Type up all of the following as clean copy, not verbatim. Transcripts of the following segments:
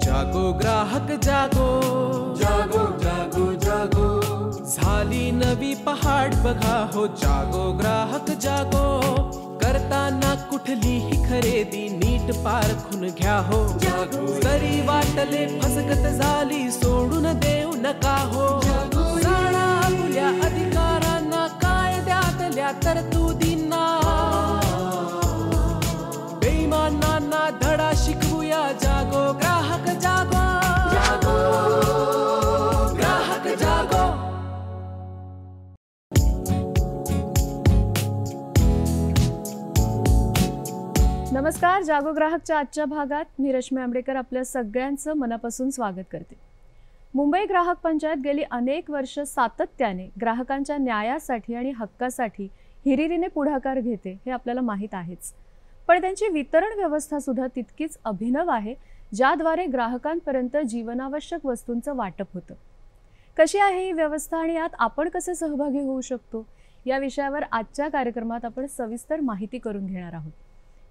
जागो ग्राहक जागो, जागो जागो जागो, झाली नवी पहाट बघा हो. जागो ग्राहक जागो, करताना कुठलीही खरेदी नीट पारखून घ्या हो. जरी वाटले फसगत झाली सोडून देऊ नका हो. जाणा आपल्या अधिकारांना, कायद्यातल्या तरतुदींना, बेईमानांना धडा शिकवूया. जागो ग्राहक जागो, जागो ग्राहक जागो. नमस्कार. जागो ग्राहकच्या आजच्या भागात मी रश्मी आंबेडकर आपल्या सगळ्यांचं मनापासून स्वागत करते. मुंबई ग्राहक पंचायत गेली अनेक वर्ष सातत्याने ग्राहकांच्या न्यायासाठी आणि हक्कासाठी हिरिरीने पुढाकार घेते हे आपल्याला माहीत आहेच. पण त्यांची वितरण व्यवस्था सुद्धा तितकीच अभिनव आहे, ज्याद्वारे ग्राहकांपर्यंत जीवनावश्यक वस्तूंचं वाटप होतं. कशी आहे ही व्यवस्था आणि यात आपण कसे सहभागी होऊ शकतो, या विषयावर आजच्या कार्यक्रमात आपण सविस्तर माहिती करून घेणार आहोत.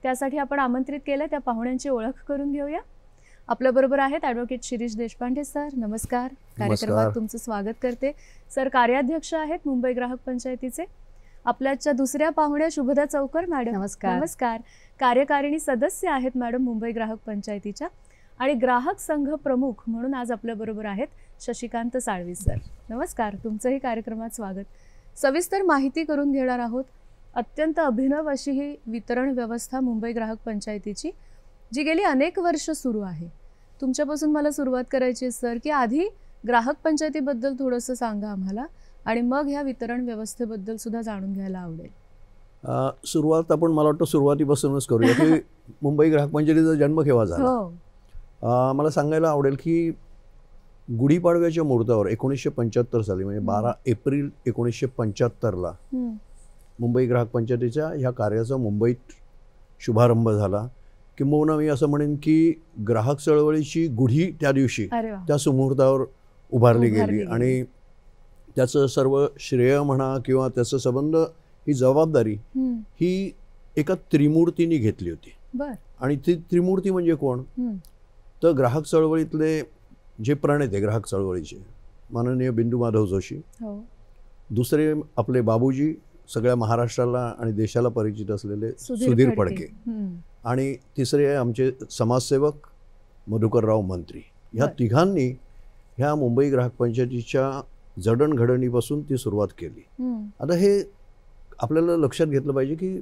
त्यासाठी आपण आमंत्रित केलं त्या पाहुण्यांची ओळख करून घेऊया. आपल्याबरोबर आहेत ॲडव्होकेट शिरीष देशपांडे सर. नमस्कार. कार्यक्रमात तुमचं स्वागत करते. सर कार्याध्यक्ष आहेत मुंबई ग्राहक पंचायतीचे. आपल्याच्या दुसऱ्या पाहुण्या शुभदा चौकर मॅडम. नमस्कार. नमस्कार. कार्यकारिणी सदस्य आहेत मॅडम मुंबई ग्राहक पंचायतीच्या. आणि ग्राहक संघ प्रमुख म्हणून आज आपल्याबरोबर आहेत शशिकांत साळवी सर. नमस्कार. तुमचंही कार्यक्रमात स्वागत. सविस्तर माहिती करून घेणार आहोत. अत्यंत अभिनव अशी ही वितरण व्यवस्था मुंबई ग्राहक पंचायतीची, जी गेली अनेक वर्ष सुरू आहे. तुमच्यापासून मला सुरुवात करायची आहे सर, की आधी ग्राहक पंचायतीबद्दल थोडंसं सांगा आम्हाला, आणि मग ह्या वितरण व्यवस्थेबद्दल सुद्धा जाणून घ्यायला आवडेल. सुरुवात आपण मला वाटतं सुरुवातीपासूनच करूया की मुंबई ग्राहक पंचायतीचा जन्म केव्हा झाला. मला सांगायला आवडेल की गुढीपाडव्याच्या मुहूर्तावर 1975 साली, म्हणजे 12 एप्रिल 1975ला मुंबई ग्राहक पंचायतीच्या ह्या कार्याचा मुंबईत शुभारंभ झाला. किंबहुना मी असं म्हणेन की ग्राहक चळवळीची गुढी त्या दिवशी त्या सुमुहूर्तावर उभारली गेली. आणि त्याचं सर्व श्रेय म्हणा किंवा त्याचा संबंध, ही जबाबदारी ही एका त्रिमूर्तींनी घेतली होती. आणि ती त्रिमूर्ती म्हणजे कोण, तर ग्राहक चळवळीतले जे प्रणेते ग्राहक चळवळीचे माननीय बिंदू माधव जोशी, दुसरे आपले बाबूजी, सगळ्या महाराष्ट्राला आणि देशाला परिचित असलेले सुधीर फडके, आणि तिसरे आमचे समाजसेवक मधुकरराव मंत्री. ह्या तिघांनी ह्या मुंबई ग्राहक पंचायतीच्या जडणघडणीपासून ती सुरुवात केली. आता हे आपल्याला लक्षात घेतलं पाहिजे की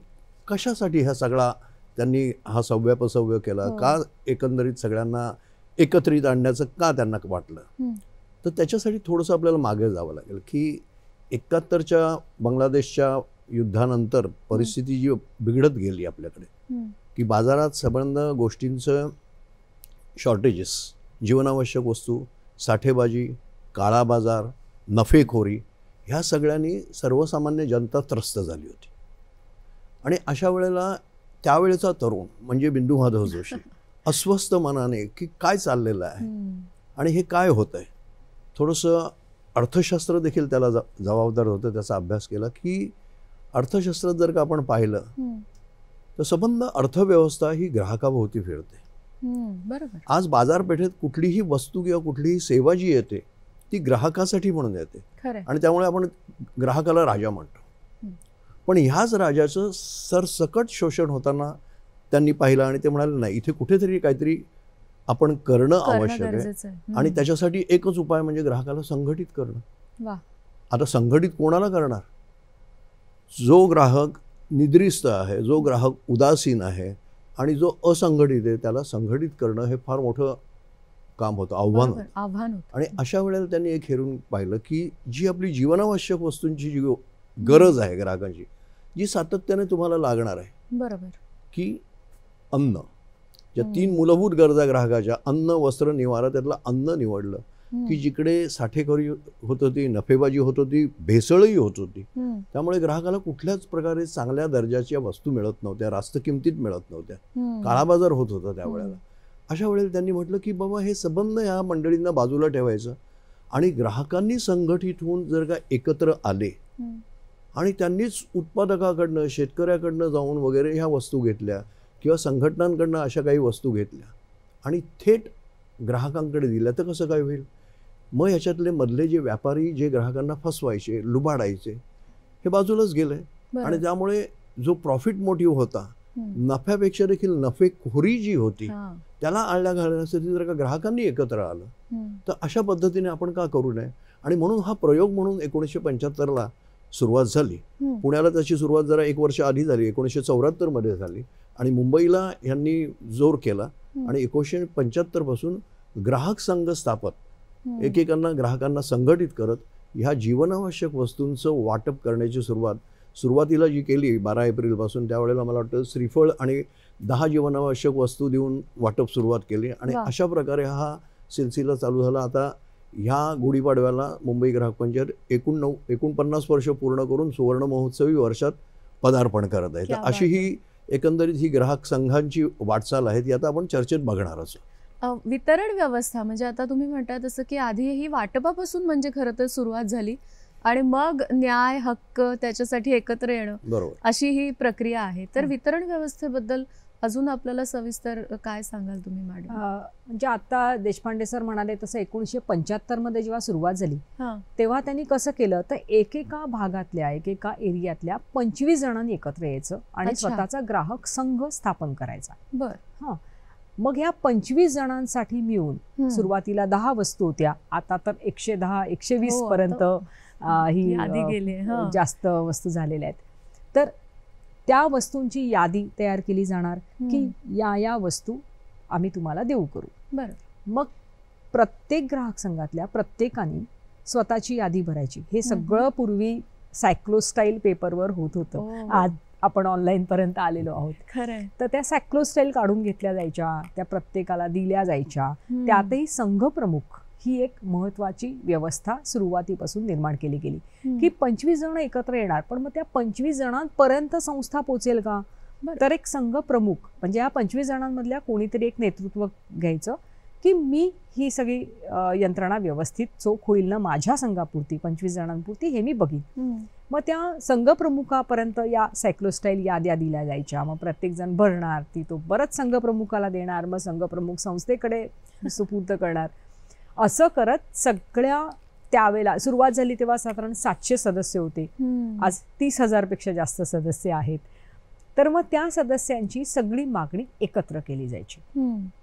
कशासाठी हा सगळा त्यांनी हा सव्यापसव्य केला, का एकंदरीत सगळ्यांना एकत्रित आणण्याचं का त्यांना वाटलं. तर त्याच्यासाठी थोडंसं आपल्याला मागे जावं लागेल की 71च्या बांगलादेशच्या युद्धानंतर परिस्थिती जी बिघडत गेली आपल्याकडे, की बाजारात संबंध गोष्टींचं शॉर्टेजेस, जीवनावश्यक वस्तू, साठेबाजी, काळा बाजार, नफेखोरी, ह्या सगळ्यांनी सर्वसामान्य जनता त्रस्त झाली होती. आणि अशा वेळेला त्यावेळेचा तरुण म्हणजे बिंदू माधव जोशी अस्वस्थ मनाने की काय चाललेलं आहे आणि हे काय होत आहे, थोडंसं अर्थशास्त्र देखील त्याला जबाबदार होतं, त्याचा अभ्यास केला की अर्थशास्त्रात जर का आपण पाहिलं तर संबंध अर्थव्यवस्था ही ग्राहकाभोवती फिरते. बरोबर. आज बाजारपेठेत कुठलीही वस्तू किंवा कुठलीही सेवा जी येते ती ग्राहकासाठी म्हणून येते, आणि त्यामुळे आपण ग्राहकाला राजा म्हणतो. पण ह्याच राजाचं सरसकट शोषण होताना त्यांनी पाहिलं आणि ते म्हणाले नाही, इथे कुठेतरी काहीतरी आपण करणं आवश्यक आहे. आणि त्याच्यासाठी एकच उपाय म्हणजे ग्राहकाला संघटित करणं. आता संघटित कोणाला करणार, जो ग्राहक निद्रिस्त आहे, जो ग्राहक उदासीन आहे आणि जो असंघटित आहे, त्याला संघटित करणं हे फार मोठं काम होतं, आव्हान होतं. आणि अशा वेळेला त्यांनी एक हेरून पाहिलं की जी आपली जीवनावश्यक वस्तूंची जी गरज आहे ग्राहकांची, जी सातत्याने तुम्हाला लागणार आहे, बरोबर, की अन्न, ज्या 3 मूलभूत गरजा ग्राहकाच्या, अन्न, वस्त्र, निवारा, त्यातलं अन्न निवडलं की जिकडे साठेखोरी होत होती, नफेबाजी होत होती, भेसळही होत होती, त्यामुळे ग्राहकाला कुठल्याच प्रकारे चांगल्या दर्जाच्या वस्तू मिळत नव्हत्या, रास्त किमतीत मिळत नव्हत्या, काळा बाजार होत होता त्यावेळेला. अशा वेळेला त्यांनी म्हटलं की बाबा हे संबंध ह्या मंडळींना बाजूला ठेवायचं आणि ग्राहकांनी संघटित होऊन जर का एकत्र आले आणि त्यांनीच उत्पादकाकडनं शेतकऱ्याकडनं जाऊन वगैरे ह्या वस्तू घेतल्या किंवा संघटनांकडनं अशा काही वस्तू घेतल्या आणि थेट ग्राहकांकडे दिल्या, तर कसं काय होईल? मग ह्याच्यातले मधले जे व्यापारी जे ग्राहकांना फसवायचे, लुबाडायचे, हे बाजूलाच गेले. आणि त्यामुळे जो प्रॉफिट मोटिव्ह होता, नफ्यापेक्षा देखील नफेखोरी जी होती, त्याला आळा घालण्यासाठी जर का ग्राहकांनी एकत्र आलं तर अशा पद्धतीने आपण का करू नये? आणि म्हणून हा प्रयोग म्हणून 1975ला सुरुवात झाली. पुण्याला त्याची सुरुवात जरा 1 वर्ष आधी झाली, 1974 मध्ये झाली आणि मुंबईला यांनी जोर केला आणि 1975 पासून ग्राहक संघ स्थापत एकेकांना ग्राहकांना संघटित करत ह्या जीवनावश्यक वस्तूंचं वाटप करण्याची सुरुवातीला जी केली 12 एप्रिलपासून, त्यावेळेला मला वाटतं श्रीफळ आणि 10 जीवनावश्यक वस्तू देऊन वाटप सुरुवात केली आणि अशा प्रकारे हा सिलसिला चालू झाला. आता ह्या गुढीपाडव्याला मुंबई ग्राहक पंचायत 49 वर्ष पूर्ण करून सुवर्ण महोत्सवी वर्षात पदार्पण करत आहे. तर अशी ही एकंदरीत ही ग्राहक संघांची वाटचाल आहे, ती आता आपण चर्चेत बघणारच. वितरण व्यवस्था म्हणजे आता तुम्ही म्हणताय तसं की आधी ही वाटपापासून म्हणजे खरं तर सुरुवात झाली आणि मग न्याय हक्क त्याच्यासाठी एकत्र येणं, बरोबर, अशी ही प्रक्रिया आहे. तर वितरण व्यवस्थेबद्दल अजून आपल्याला सविस्तर काय सांगाल तुम्ही मॅडम? म्हणजे आता देशपांडे सर म्हणाले तसं 1975 मध्ये जेव्हा सुरुवात झाली तेव्हा त्यांनी कसं केलं तर एकेका भागातल्या एकेका एरियातल्या 25 जणांनी एकत्र यायचं आणि स्वतःचा ग्राहक संघ स्थापन करायचा. बर. मग ह्या 25 जणांसाठी मिळून सुरुवातीला 10 वस्तू होत्या, आता तर 110 120 पर्यंत ही जास्त वस्तू झालेल्या आहेत. तर त्या वस्तूंची यादी तयार केली जाणार की या वस्तू आम्ही तुम्हाला देऊ करू. बरं. मग प्रत्येक ग्राहक संघातल्या प्रत्येकाने स्वतःची यादी भरायची. हे सगळं पूर्वी सायक्लोस्टाईल पेपरवर होत होतं, आज आपण ऑनलाईन पर्यंत आलेलो आहोत. खरंय. तर त्या सायक्लोस्टाईल काढून घेतल्या जायच्या, त्या प्रत्येकाला दिल्या जायच्या. त्यातही संघ प्रमुख ही एक महत्वाची व्यवस्था सुरुवातीपासून निर्माण केली गेली की 25 जण एकत्र येणार, पण मग त्या 25 जणांपर्यंत संस्था पोचेल का? तर एक संघ प्रमुख म्हणजे या 25 जणांमधल्या कोणीतरी एक नेतृत्व घ्यायचं की मी ही सगळी यंत्रणा व्यवस्थित चोख होईल ना माझ्या संघापुरती, 25 जणांपुरती, हे मी बघीन. मग त्या संघ प्रमुखापर्यंत या सायक्लोस्टाईल याद्या दिल्या जायच्या. मग प्रत्येक जण भरणार, ती तो बरंच संघ प्रमुखाला देणार, मग संघ प्रमुख संस्थेकडे सुपूर्द करणार. असं करत सगळ्या त्यावेळेला सुरुवात झाली तेव्हा साधारण 700 सदस्य होते. आज 30,000 पेक्षा जास्त सदस्य आहेत. तर मग त्या सदस्यांची सगळी मागणी एकत्र केली जायची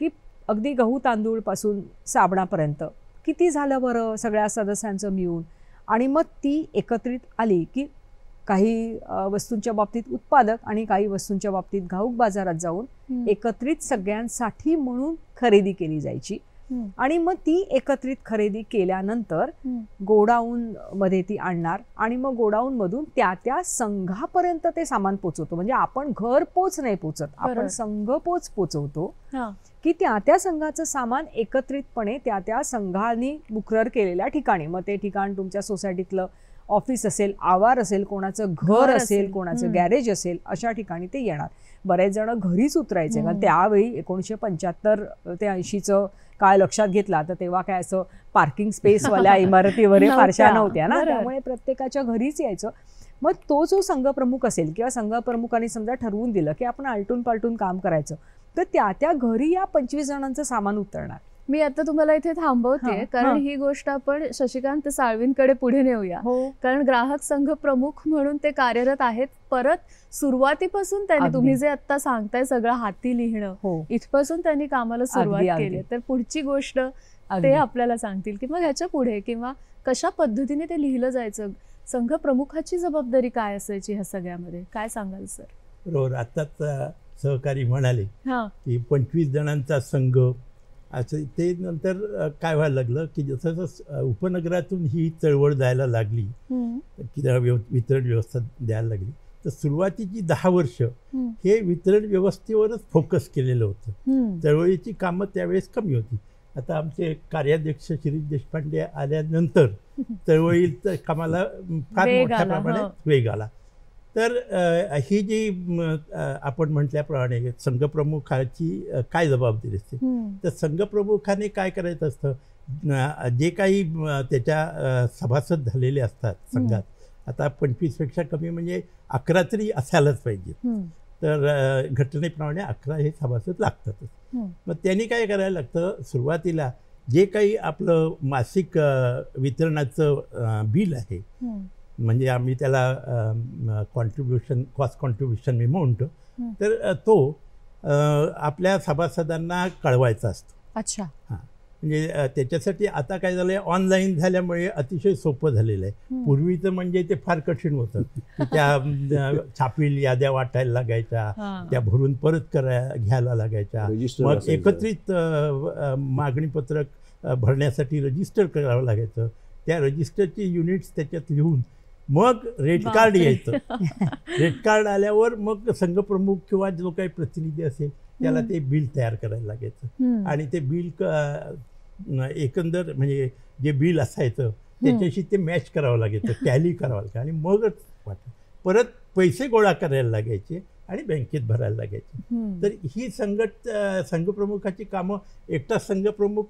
की अगदी गहू तांदूळ पासून साबणापर्यंत किती झालं बरं सगळ्या सदस्यांचं मिळून. आणि मग ती एकत्रित आली की काही वस्तूंच्या बाबतीत उत्पादक आणि काही वस्तूंच्या बाबतीत घाऊक बाजारात जाऊन एकत्रित सगळ्यांसाठी म्हणून खरेदी केली जायची. आणि मग ती एकत्रित खरेदी केल्यानंतर गोडाऊन मध्ये ती आणणार आणि मग गोडाऊन मधून त्या संघापर्यंत ते सामान पोचवतो. म्हणजे आपण घर पोच नाही पोचत, आपण संघ पोचवतो की त्या संघाचं सामान एकत्रितपणे त्या संघाने मुकरर केलेल्या ठिकाणी, मग ते ठिकाण तुमच्या सोसायटीतलं ऑफिस असेल, आवार असेल, कोणाचं घर असेल, कोणाचं गॅरेज असेल, अशा ठिकाणी ते येणार. बरेच जण घरीच उतरायचे कारण त्यावेळी 1975 ते 80चं काय लक्षात घेतला तर तेव्हा काय असं पार्किंग स्पेसवाल्या इमारती वगैरे फारशा नव्हत्या ना, त्यामुळे प्रत्येकाच्या घरीच यायचं. मग तो जो संघ प्रमुख असेल किंवा संघ प्रमुखांनी समजा ठरवून दिलं की आपण आलटून पालटून काम करायचं, तर त्या घरी या 25 जणांचं सामान उतरणार. मी आता तुम्हाला इथे थांबवते कारण ही गोष्ट आपण शशिकांत साळवींकडे पुढे नेऊया. कारण ग्राहक संघ प्रमुख म्हणून ते कार्यरत आहेत. परत सुरुवातीपासून त्यांनी तुम्ही जे आता सांगताय सगळं हाती लिहिणं इथपासून त्यांनी कामाला सुरुवात केली. तर पुढची गोष्ट ते आपल्याला सांगतील की मग ह्याच्या पुढे किंवा कशा पद्धतीने ते लिहिलं जायचं, संघ प्रमुखाची जबाबदारी काय असायची ह्या सगळ्यामध्ये, काय सांगाल सर? बरोबर. आताच सहकारी म्हणाले की 25 जणांचा संघ असं. ते नंतर काय व्हायला लागलं की जसं जसं उपनगरातून ही चळवळ जायला लागली की वितरण व्यवस्था द्यायला लागली, तर सुरुवातीची 10 वर्ष हे वितरण व्यवस्थेवरच फोकस केलेलं होतं. चळवळीची कामं त्यावेळेस कमी होती. आता आमचे कार्याध्यक्ष शिरीष देशपांडे आल्यानंतर चळवळीच्या कामाला फार मोठ्या प्रमाणात वेग आला. तर ही जी आपण म्हटल्याप्रमाणे संघप्रमुखाची काय जबाबदारी असते, तर संघप्रमुखाने काय करायचं असतं, जे काही त्याच्या सभासद झालेले असतात संघात आता 25पेक्षा कमी म्हणजे 11 तरी असायलाच पाहिजे. तर घटनेप्रमाणे 11 हे सभासद लागतातच. मग त्यांनी काय करायला लागतं, सुरुवातीला जे काही आपलं मासिक वितरणाचं बिल आहे, म्हणजे आम्ही त्याला कॉन्ट्रीब्युशन, कॉस्ट कॉन्ट्रीब्युशन मी म्हणतो, तर तो आपल्या सभासदांना कळवायचा असतो. अच्छा. हां, म्हणजे त्याच्यासाठी आता काय झालं आहे, ऑनलाईन झाल्यामुळे अतिशय सोपं झालेलं आहे. पूर्वीचं म्हणजे ते फार कठीण होतं की त्या छापील याद्या वाटायला लागायच्या, त्या भरून परत घ्यायला लागायच्या, मग एकत्रित मागणीपत्रक भरण्यासाठी रजिस्टर करावं लागायचं, त्या रजिस्टरची युनिट्स त्याच्यात लिहून मग रेट कार्ड यायचं. रेट कार्ड आल्यावर मग संघप्रमुख किंवा जो काही प्रतिनिधी असेल त्याला ते बिल तयार करायला लागायचं, आणि ते बिल एकंदर म्हणजे जे बिल असायचं त्याच्याशी ते मॅच करावं लागायचं, टॅली करावं लागायचं, आणि मगच परत पैसे गोळा करायला लागायचे आणि बँकेत भरायला लागायचे. तर ही संघप्रमुखाची कामं एकटा संघप्रमुख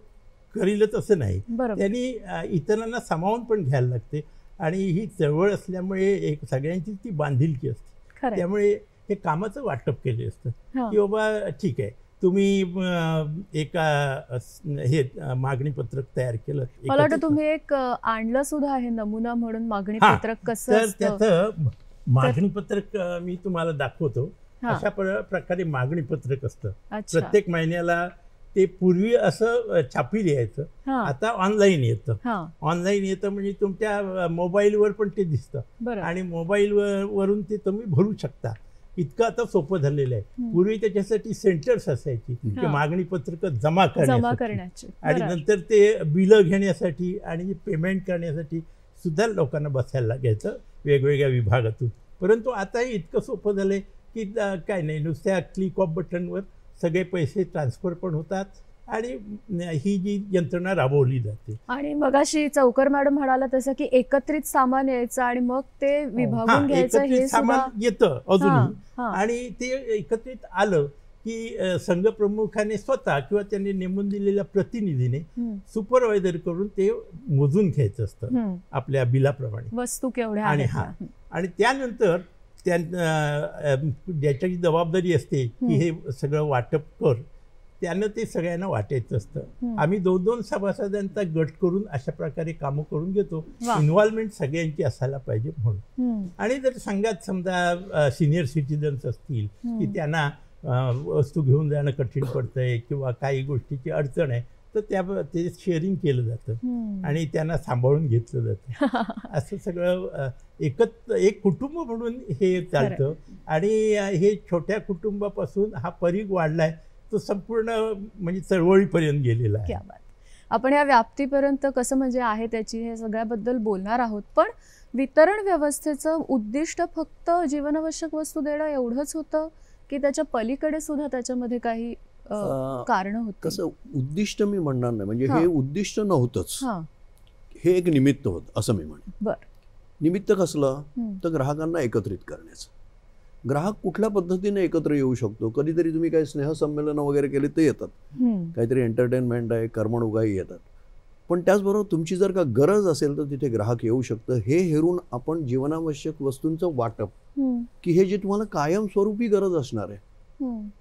करीलच असं नाही, त्यांनी इतरांना सामावून पण घ्यायला लागते, आणि ही चळवळ असल्यामुळे एक सगळ्यांची ती बांधिलकी असते. त्यामुळे हे कामाचं वाटप केले असतं की बाबा ठीक आहे, तुम्ही एका हे मागणीपत्रक तयार केलं. मला वाटतं तुम्ही एक आणलं सुद्धा आहे नमुना म्हणून मागणीपत्रक कसं तर त्याचं मागणीपत्रक मी तुम्हाला दाखवतो. अशा प्रकारे मागणीपत्रक असतं. प्रत्येक महिन्याला ते पूर्वी असं छापील यायचं, आता ऑनलाईन येतं. ऑनलाईन येतं म्हणजे तुमच्या मोबाईलवर पण ते दिसतं, आणि मोबाईलवरून ते तुम्ही भरू शकता. इतकं आता सोपं झालेलं आहे. पूर्वी त्याच्यासाठी सेंटर्स असायची की मागणीपत्रक जमा करण्याची, आणि नंतर ते बिलं घेण्यासाठी आणि पेमेंट करण्यासाठी सुद्धा लोकांना बसायला लागायचं वेगवेगळ्या विभागातून. परंतु आता इतकं सोपं झालं आहे की काय नाही, नुसत्या क्लिक ऑफ बटनवर सगळे पैसे ट्रान्सफर पण होतात, आणि ही जी यंत्रणा राबवली जाते. आणि मगाशी चौकर मॅडम म्हणाला तसं की एकत्रित सामान यायचं आणि मग ते विभागून घ्यायचं, हे सामान येतं अजूनही, आणि ते एकत्रित आलं की संघप्रमुखाने स्वतः किंवा त्यांनी नेमून दिलेल्या प्रतिनिधीने सुपरवायझर करून ते मोजून घ्यायचं असतं आपल्या बिलाप्रमाणे वस्तू केवढ्या, आणि त्यानंतर ज्याची जबाबदारी असते की हे सगळं वाटप कर, त्यानं ते सगळ्यांना वाटायचं असतं. आम्ही 2-2 सभासदांचा गट करून अशा प्रकारे कामं करून घेतो. इन्व्हॉल्वमेंट सगळ्यांची असायला पाहिजे म्हणून. आणि जर संघात समजा सिनियर सिटीजन्स असतील की त्यांना वस्तू घेऊन जाणं कठीण पडतंय किंवा काही गोष्टीची अडचण आहे, तर ते शेअरिंग केलं जातं आणि त्यांना सांभाळून घेतलं जातं. असं सगळं एक कुटुंब म्हणून हे चालतं, आणि हे छोट्या कुटुंबापासून हा परीघ वाढलाय, तो संपूर्ण म्हणजे चळवळीपर्यंत गेलेला आहे. आपण या व्याप्तीपर्यंत कसं म्हणजे आहे त्याची हे सगळ्याबद्दल बोलणार आहोत. पण वितरण व्यवस्थेचं उद्दिष्ट फक्त जीवनावश्यक वस्तू देणं एवढंच होतं की त्याच्या पलीकडे सुद्धा त्याच्यामध्ये काही कारण होत? कसं उद्दिष्ट मी म्हणणार नाही, म्हणजे हे उद्दिष्ट नव्हतंच, हे एक निमित्त होतं असं मी म्हणेन. निमित्त कसलं तर ग्राहकांना एकत्रित करण्याचं. ग्राहक कुठल्या पद्धतीने एकत्र येऊ शकतो, कधीतरी तुम्ही काही स्नेहसंमेलन वगैरे केले ते येतात, काहीतरी एंटरटेनमेंट आहे, करमणुकाही येतात, पण त्याचबरोबर तुमची जर का गरज असेल तर तिथे ग्राहक येऊ शकतं. हे हेरून आपण जीवनावश्यक वस्तूंचं वाटप, की हे जे तुम्हाला कायमस्वरूपी गरज असणार आहे,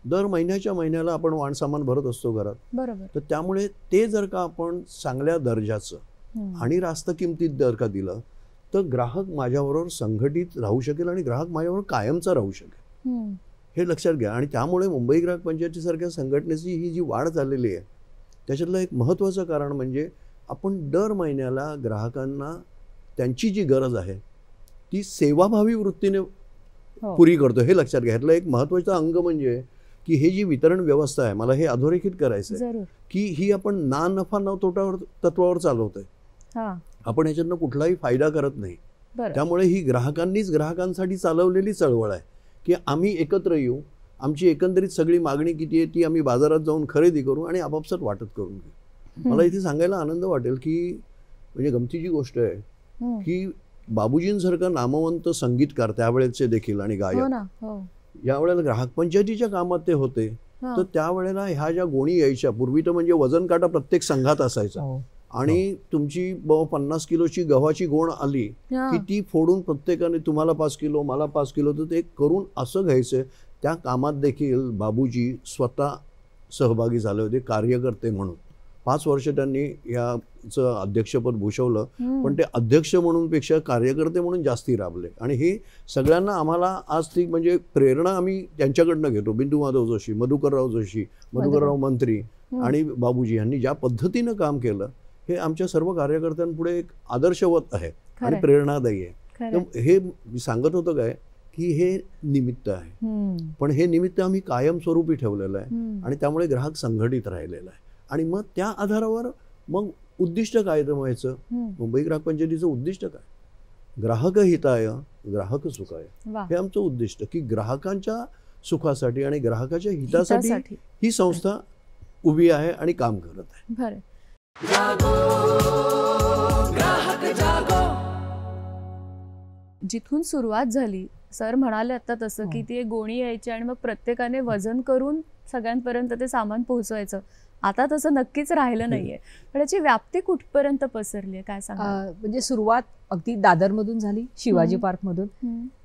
दर महिन्याला आपण वाणसामान भरत असतो घरात, बरोबर, तर त्यामुळे ते जर का आपण चांगल्या दर्जाचं आणि रास्त किमतीत जर का दिलं तर ग्राहक माझ्याबरोबर संघटित राहू शकेल आणि ग्राहक माझ्याबरोबर कायमचा राहू शकेल, हे लक्षात घ्या. आणि त्यामुळे मुंबई ग्राहक पंचायतीसारख्या संघटनेची ही जी वाढ झालेली आहे त्याच्यातलं एक महत्त्वाचं कारण म्हणजे आपण दर महिन्याला ग्राहकांना त्यांची जी गरज आहे ती सेवाभावी वृत्तीने पुरी करतो, हे लक्षात घ्या. ह्यातलं एक महत्त्वाचं अंग म्हणजे की हे जी वितरण व्यवस्था आहे, मला हे अधोरेखित करायचं आहे की ही आपण ना नफा न तोटा तत्वावर चालवतोय. आपण ह्याच्यातनं कुठलाही फायदा करत नाही. त्यामुळे ही ग्राहकांनीच ग्राहकांसाठी चालवलेली चळवळ आहे की आम्ही एकत्र येऊ, आमची एकंदरीत सगळी मागणी किती आहे ती आम्ही बाजारात जाऊन खरेदी करू आणि आपापसात वाटत करून घेऊ. मला इथे सांगायला आनंद वाटेल की म्हणजे गमतीची गोष्ट आहे की बाबूजींसारखं नामवंत संगीतकार त्यावेळेचे देखील आणि गायक यावेळेला ग्राहक पंचायतीच्या कामात ते होते, तर त्यावेळेला ह्या ज्या गोणी यायच्या, पूर्वी तर म्हणजे वजन काटा प्रत्येक संघात असायचा, आणि तुमची 50 किलोची गव्हाची गोण आली की ती फोडून प्रत्येकाने तुम्हाला 5 किलो मला 5 किलो, तर ते करून असं घ्यायचं. त्या कामात देखील बाबूजी स्वतः सहभागी झाले होते कार्यकर्ते म्हणून. 5 वर्ष त्यांनी याचं अध्यक्षपद भूषवलं, पण ते अध्यक्ष म्हणून पेक्षा कार्यकर्ते म्हणून जास्ती राबले. आणि हे सगळ्यांना आम्हाला आज ती म्हणजे प्रेरणा आम्ही त्यांच्याकडनं घेतो. बिंदू माधव जोशी, मधुकरराव जोशी, मधुकरराव मंत्री आणि बाबूजी यांनी ज्या पद्धतीनं काम केलं हे आमच्या सर्व कार्यकर्त्यांपुढे एक आदर्शवत आहे आणि प्रेरणादायी आहे. तर हे सांगत होतं काय की हे निमित्त आहे, पण हे निमित्त आम्ही कायमस्वरूपी ठेवलेलं आहे आणि त्यामुळे ग्राहक संघटित राहिलेला आहे. आणि मग त्या आधारावर मग उद्दिष्ट काय व्हायचं, मुंबई ग्राहक पंचायतीचं उद्दिष्ट काय, ग्राहक हिताय ग्राहक सुखाय, हे आमचं उद्दिष्ट की ग्राहकांच्या सुखासाठी आणि ग्राहकाच्या हितासाठी ही संस्था उभी आहे आणि काम करत आहे. जिथून सुरुवात झाली, सर म्हणाले आता तसं की ती एक गोणी यायची आणि मग प्रत्येकाने वजन करून सगळ्यांपर्यंत ते सामान पोहोचवायचं. आता तसं नक्कीच राहिलं नाहीये, पण याची व्याप्ती कुठपर्यंत पसरली आहे काय सांगा? म्हणजे सुरुवात अगदी दादरमधून झाली, शिवाजी पार्कमधून.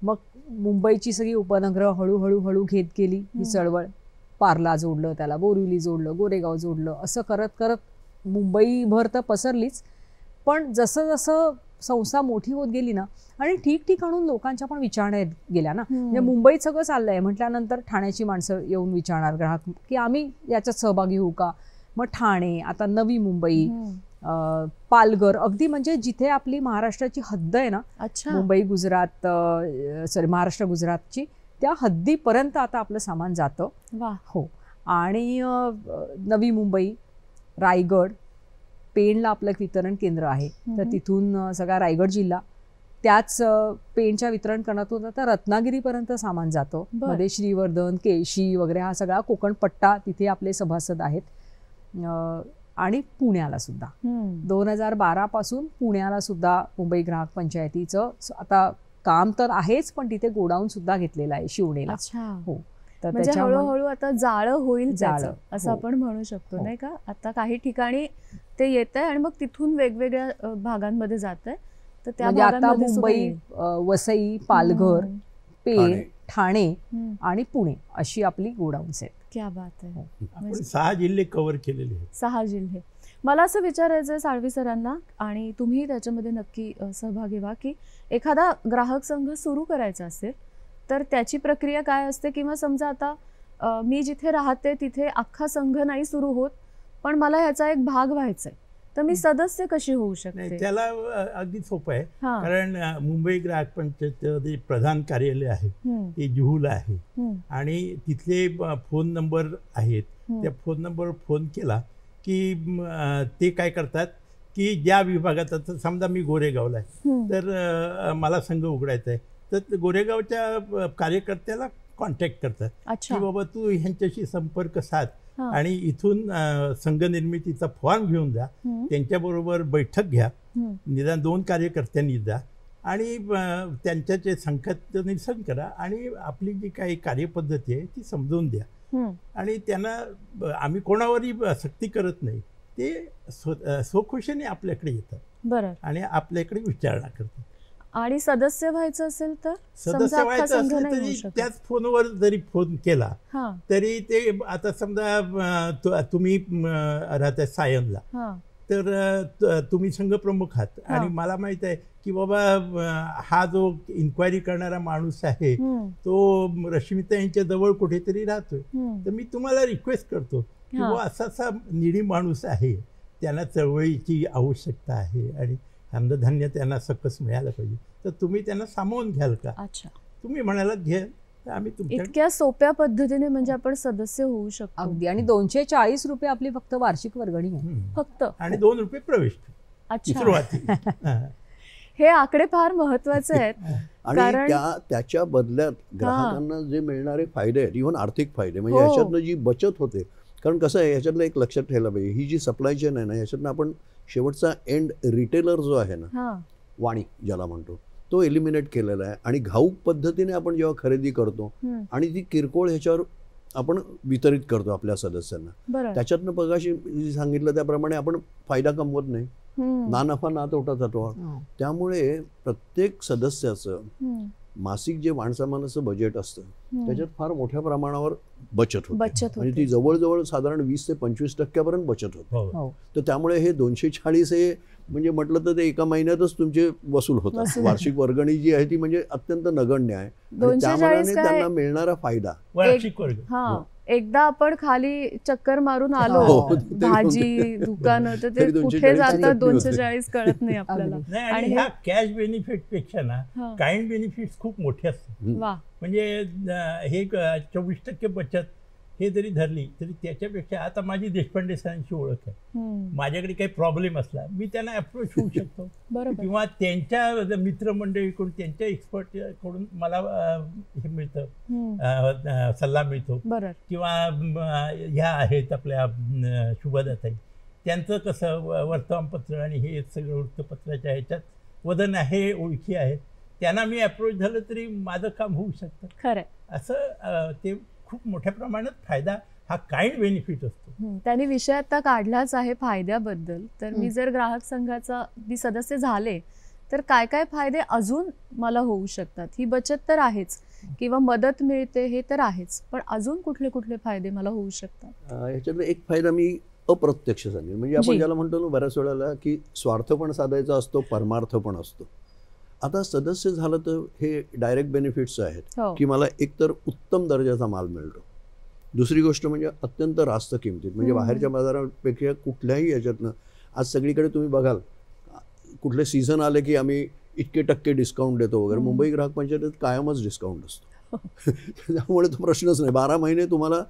मग मुंबईची सगळी उपनगरं हळूहळू घेत गेली ही चळवळ. पार्ला जोडलं, त्याला बोरिवली जोडलं, गोरेगाव जोडलं, असं करत करत मुंबईभर तर पसरलीच. पण जसं जसं संस्था मोठी होत गेली ना, आणि ठिकठिकाणून लोकांच्या पण विचारण्या गेल्या ना, म्हणजे मुंबईत सगळं चाललंय म्हटल्यानंतर ठाण्याची माणसं येऊन विचारणार ग्राहक की आम्ही याच्यात सहभागी होऊ का. मग ठाणे, आता नवी मुंबई, पालघर, अगदी म्हणजे जिथे आपली महाराष्ट्राची हद्द आहे ना, मुंबई गुजरात, महाराष्ट्र गुजरातची, त्या हद्दीपर्यंत आता आपलं सामान जातं. हो. आणि नवी मुंबई, रायगड, पेणला आपलं वितरण केंद्र आहे, तर तिथून सगळा रायगड जिल्हा, त्याच पेणच्या वितरण करण्यातून आता रत्नागिरीपर्यंत सामान जातं. मध्ये श्रीवर्धन, केळशी वगैरे हा सगळा कोकण पट्टा, तिथे आपले सभासद आहेत. आणि पुण्याला सुद्धा 2012 पासून पुण्याला सुद्धा मुंबई ग्राहक पंचायतीचं आता काम तर आहेच, पण तिथे गोडाऊन सुद्धा घेतलेलं आहे शिवणेला. हो. तर म्हणजे हळूहळू आता जाळं होईल जाळं असं आपण म्हणू शकतो नाही का. आता काही ठिकाणी ते येत आहे आणि मग तिथून वेगवेगळ्या भागांमध्ये जात आहे. तर त्या आता मुंबई, वसई, पालघर, पेण, ठाणे आणि पुणे अशी आपली गोडाऊन्स आहेत. क्या बात आहे. आपण 6 जिल्हे कव्हर केलेले आहेत. 6 जिल्हे. मला असं विचारायचं आहे साळवी सरांना, आणि तुम्ही त्याच्यामध्ये नक्की सहभागी व्हा, की एखादा ग्राहक संघ सुरू करायचा असेल तर त्याची प्रक्रिया काय असते, किंवा समजा आता मी जिथे राहते तिथे अख्खा संघ नाही सुरू होत, पण मला ह्याचा एक भाग व्हायचा आहे, तर मी सदस्य कशी होऊ शकते? त्याला अगदी सोपं आहे. कारण मुंबई ग्राहक पंचायत प्रधान कार्यालय आहे ते जुहूला आहे आणि तिथले फोन नंबर आहेत. त्या फोन नंबरवर फोन केला की ते काय करतात की ज्या विभागात, आता समजा मी गोरेगावला आहे तर मला संघ उघडायचा आहे, तर गोरेगावच्या कार्यकर्त्याला कॉन्टॅक्ट करतात की बाबा तू ह्यांच्याशी संपर्क साध आणि इथून संघ निर्मितीचा फॉर्म घेऊन जा, त्यांच्याबरोबर बैठक घ्या, निदान 2 कार्यकर्त्यांनी जा आणि त्यांच्या संघाचं निरसन करा आणि आपली जी काही कार्यपद्धती आहे ती समजून द्या. आणि त्यांना आम्ही कोणावरही सक्ती करत नाही, ते स्वखुशीने आपल्याकडे येतात आणि आपल्याकडे विचारणा करतात. आणि सदस्य व्हायचं असेल तर सदस्य व्हायचं असेल तरी त्याच फोनवर जरी फोन केला तरी ते, आता समजा तुम्ही राहताय सायनला, तर तुम्ही संघ प्रमुख आहात आणि मला माहित आहे की बाबा हा जो इन्क्वायरी करणारा माणूस आहे तो रश्मिता यांच्या जवळ कुठेतरी राहतोय, तर मी तुम्हाला रिक्वेस्ट करतो की बाबा असा निडी माणूस आहे, त्यांना चळवळीची आवश्यकता आहे आणि अन्नधान्य त्यांना सकस मिळालं पाहिजे, तर तुम्ही त्यांना सामावून घ्याल का? तुम्ही म्हणाला घ्या, तर आम्ही तुमच्या इतक्या सोप्या पद्धतीने म्हणजे आपण सदस्य होऊ शकतो. अगदी. आणि 240 रुपये आपली फक्त वार्षिक वर्गणी आहे फक्त, आणि 2 रुपये प्रवेश सुरुवातीला. हे आकडे फार महत्वाचे आहेत. आणि त्याच्या बदल्यात ग्राहकांना जे मिळणारे फायदे आहेत, इव्हन आर्थिक फायदे, म्हणजे ह्याच्यातनं जी बचत होते. कारण कसं आहे, ह्याच्यातलं एक लक्षात ठेवायला पाहिजे, ही जी सप्लाय चेन आहे ना, ह्याच्यातनं आपण शेवटचा एंड रिटेलर जो आहे ना, वाणी ज्याला म्हणतो, तो एलिमिनेट केलेला आहे. आणि घाऊक पद्धतीने आपण जेव्हा खरेदी करतो आणि ती किरकोळ ह्याच्यावर आपण वितरित करतो आपल्या सदस्यांना, त्याच्यातनं बघाशी सांगितलं त्याप्रमाणे आपण फायदा कमवत नाही, ना नफा ना तोटा तत्वावर. त्यामुळे प्रत्येक सदस्याचं मासिक जे माणसामानाचं बजेट असतं त्याच्यात फार मोठ्या प्रमाणावर बचत होते. म्हणजे ती जवळजवळ साधारण 20 ते 25% बचत होते. तर त्यामुळे हे 240 हे म्हणजे म्हटलं तर ते एका महिन्यातच तुमचे वसूल होतात. वार्षिक वर्गणी जी आहे ती म्हणजे अत्यंत नगण्य आहे. त्यामुळे त्यांना मिळणारा फायदा वार्षिक वर्ग. एकदा आपण खाली चक्कर मारून आलो भाजी दुकान तर ते कुठे जातात 240 कळत नाही आपल्याला. आणि ह्या कॅश बेनिफिट पेक्षा ना काइंड बेनिफिट खूप मोठे असतात. म्हणजे हे 24% बचत हे जरी धरली तरी त्याच्यापेक्षा आता माझी देशपांडे सरांची ओळख आहे. माझ्याकडे काही प्रॉब्लेम असला मी त्यांना अप्रोच होऊ शकतो किंवा त्यांच्या मित्रमंडळीकडून त्यांच्या एक्सपर्ट कडून मला हे मिळतं, सल्ला मिळतो. किंवा ह्या आहेत आपल्या शुभदाताई, त्यांचं कसं वर्तमानपत्र आणि हे सगळं वृत्तपत्राच्या ह्याच्यात वदन आहे, ओळखी आहेत, त्यांना मी अप्रोच झालं तरी माझं काम होऊ शकतं. खरं असं ते खूप मोठ्या प्रमाणात फायदा हा काइंड बेनिफिट असतो. त्यांनी विषय आता काढलाच आहे फायद्याबद्दल. तर मी जर ग्राहक संघाचा सदस्य झाले तर काय काय फायदे अजून मला होऊ शकतात? ही बचत तर आहेच किंवा मदत मिळते हे तर आहेच, पण अजून कुठले कुठले फायदे मला होऊ शकतात? ह्याच्यातला एक फायदा मी अप्रत्यक्ष सांगेन. म्हणजे आपण ज्याला म्हणतो ना बऱ्याच वेळेला की स्वार्थ पण साधायचा असतो, परमार्थ पण असतो. आता सदस्य झालं तर हे डायरेक्ट बेनिफिट्स आहेत की मला एकतर उत्तम दर्जाचा माल मिळतो. दुसरी गोष्ट म्हणजे अत्यंत रास्त किमतीत, म्हणजे बाहेरच्या बाजारापेक्षा कुठल्याही याच्यातनं आज सगळीकडे तुम्ही बघाल कुठले सीझन आले की आम्ही इतके टक्के डिस्काउंट देतो वगैरे. मुंबई ग्राहक पंचायतीत कायमच डिस्काउंट असतो. त्यामुळे तो प्रश्नच नाही. 12 महिने तुम्हाला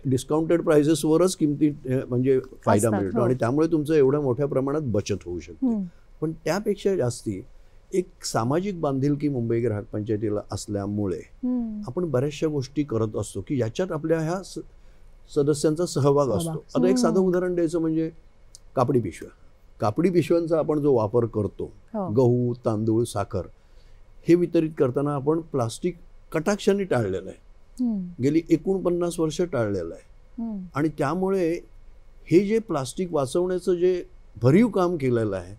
डिस्काउंटेड प्राइसेसवरच किमती म्हणजे फायदा मिळतो आणि त्यामुळे तुमचं एवढ्या मोठ्या प्रमाणात बचत होऊ शकते. पण त्यापेक्षा जास्ती एक सामाजिक बांधिलकी मुंबई ग्राहक पंचायतीला असल्यामुळे आपण बऱ्याचशा गोष्टी करत असतो की याच्यात आपल्या ह्या सदस्यांचा सहभाग असतो. आता एक साधं उदाहरण द्यायचं म्हणजे कापडी पिशव्या. कापडी पिशव्यांचा आपण जो वापर करतो, गहू, तांदूळ, साखर हे वितरित करताना आपण प्लास्टिक कटाक्षाने टाळलेलं आहे. गेली 49 वर्ष टाळलेलं आहे. आणि त्यामुळे हे जे प्लास्टिक वाचवण्याचं जे भरीव काम केलेलं आहे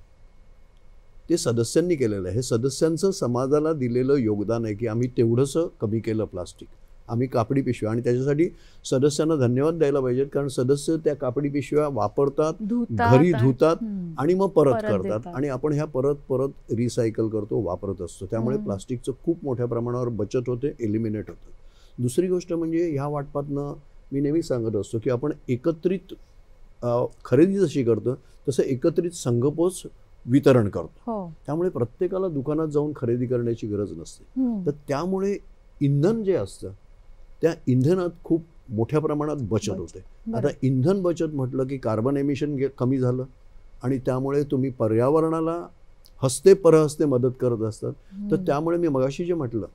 ते सदस्यांनी केलेलं आहे. हे सदस्यांचं समाजाला दिलेलं योगदान आहे की आम्ही तेवढंसं कमी केलं प्लास्टिक. आम्ही कापडी पिशव्या, आणि त्याच्यासाठी सदस्यांना धन्यवाद द्यायला पाहिजेत कारण सदस्य त्या कापडी पिशव्या वापरतात, घरी धुतात आणि मग परत करतात आणि आपण ह्या परत रिसायकल करतो, वापरत असतो. त्यामुळे प्लास्टिकचं खूप मोठ्या प्रमाणावर बचत होते, एलिमिनेट होतं. दुसरी गोष्ट म्हणजे ह्या वाटपातनं मी नेहमी सांगत असतो की आपण एकत्रित खरेदी जशी करतो तसं एकत्रित संघपोच वितरण करतो. त्यामुळे प्रत्येकाला दुकानात जाऊन खरेदी करण्याची गरज नसते. तर त्यामुळे इंधन जे असतं त्या इंधनात खूप मोठ्या प्रमाणात बचत होते. आता इंधन बचत म्हटलं की कार्बन एमिशन कमी झालं आणि त्यामुळे तुम्ही पर्यावरणाला हस्ते परहस्ते मदत करत असतात. तर त्यामुळे मी मगाशी जे म्हटलं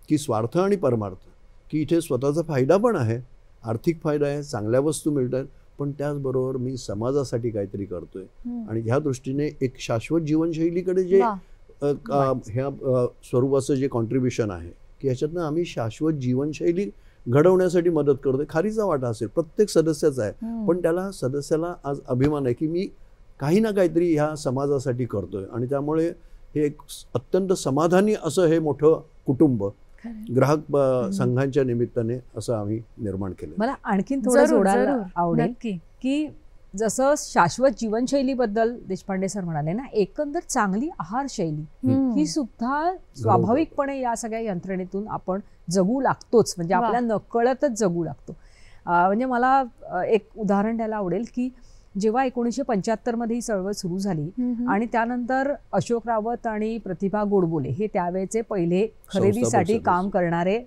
की स्वार्थ आणि परमार्थ की इथे स्वतःचा फायदा पण आहे, आर्थिक फायदा आहे, चांगल्या वस्तू मिळतात, पण त्याचबरोबर मी समाजासाठी काहीतरी करतोय आणि ह्या दृष्टीने एक शाश्वत जीवनशैलीकडे जे ह्या स्वरूपाचं जे कॉन्ट्रीब्युशन आहे की ह्याच्यातनं आम्ही शाश्वत जीवनशैली घडवण्यासाठी मदत करतोय. खारीचा वाटा असेल प्रत्येक सदस्याचा आहे, पण त्याला सदस्याला आज अभिमान आहे की मी काही ना काहीतरी ह्या समाजासाठी करतोय आणि त्यामुळे हे एक अत्यंत समाधानी असं हे मोठं कुटुंब ग्राहक संघांच्या निमित्ताने असं आम्ही निर्माण केलं. मला आणखीन थोडं जोडायला आवडेल की जसं शाश्वत जीवनशैलीबद्दल देशपांडे सर म्हणाले ना, एकंदर चांगली आहारशैली ही सुद्धा स्वाभाविकपणे या सगळ्या यंत्रणेतून आपण जगू लागतोच, म्हणजे आपल्या नकळतच जगू लागतो. म्हणजे मला एक उदाहरण द्यायला आवडेल की जेव्हा 1975 मध्ये ही चळवळ सुरू झाली आणि त्यानंतर अशोक रावत आणि प्रतिभा गोडबोले हे त्यावेळेचे पहिले खरेदीसाठी काम करणारे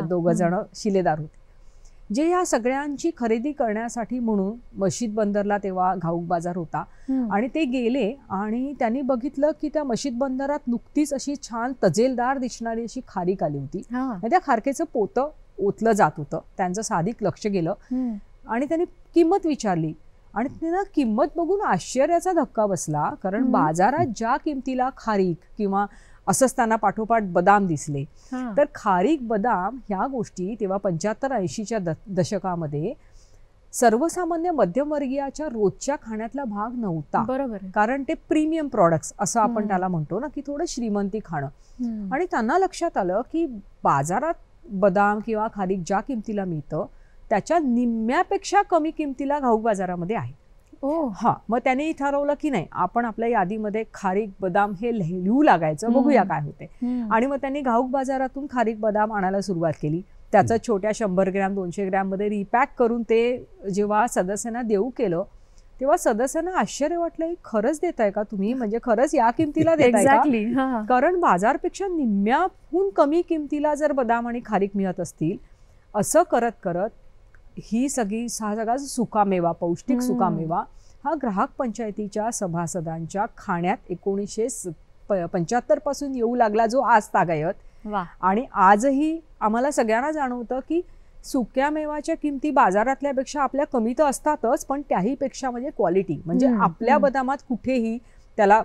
दोघं जण शिलेदार होते, जे या सगळ्यांची खरेदी करण्यासाठी म्हणून मशीद बंदरला तेव्हा घाऊक बाजार होता आणि ते गेले आणि त्यांनी बघितलं की त्या मशीद बंदरात नुकतीच अशी छान तजेलदार दिसणारी अशी खारीक आली होती. त्या खारकेचं पोतं ओतलं जात होतं. त्यांचं साधिक लक्ष गेलं आणि त्यांनी किंमत विचारली आणि त्यांना किंमत बघून आश्चर्याचा धक्का बसला, कारण बाजारात ज्या किमतीला खारीक किंवा असं असताना पाठोपाठ बदाम दिसले, तर खारीक बदाम ह्या गोष्टी तेव्हा 75-80च्या दशकामध्ये सर्वसामान्य मध्यमवर्गीयाच्या रोजच्या खाण्यातला भाग नव्हता. बरोबर, कारण ते प्रीमियम प्रॉडक्ट्स असं आपण त्याला म्हणतो ना, की थोडं श्रीमंती खाणं. आणि त्यांना लक्षात आलं की बाजारात बदाम किंवा खारीक ज्या किमतीला मिळतं त्याच्या निम्म्यापेक्षा कमी किमतीला घाऊक बाजारामध्ये आहे. हा, मग त्यांनी ठरवलं की नाही, आपण आपल्या यादीमध्ये खारीक बदाम हे लिहू लागायचं, बघूया काय होते. आणि मग त्यांनी घाऊक बाजारातून खारीक बदाम आणायला सुरुवात केली. त्याचं छोट्या 100 ग्रॅम 200 ग्रॅम मध्ये रिपॅक करून ते जेव्हा सदस्यांना देऊ केलं तेव्हा सदस्यांना आश्चर्य वाटलं, खरंच देताय का तुम्ही, म्हणजे खरंच या किमतीला देताय का? कारण बाजारपेक्षा निम्म्याहून कमी किमतीला जर बदाम आणि खारीक मिळत असतील, असं करत करत ही सगळा सुकामेवा, पौष्टिक सुकामेवा हा ग्राहक पंचायतीच्या सभासदांच्या खाण्यात 1975 पासून येऊ लागला, जो आज तागायत. आणि आजही आम्हाला सगळ्यांना जाणवतं की सुक्या मेवाच्या किमती बाजारातल्यापेक्षा आपल्या कमी तर असतातच, पण त्याही पेक्षा म्हणजे क्वालिटी, म्हणजे आपल्या बदामात कुठेही त्याला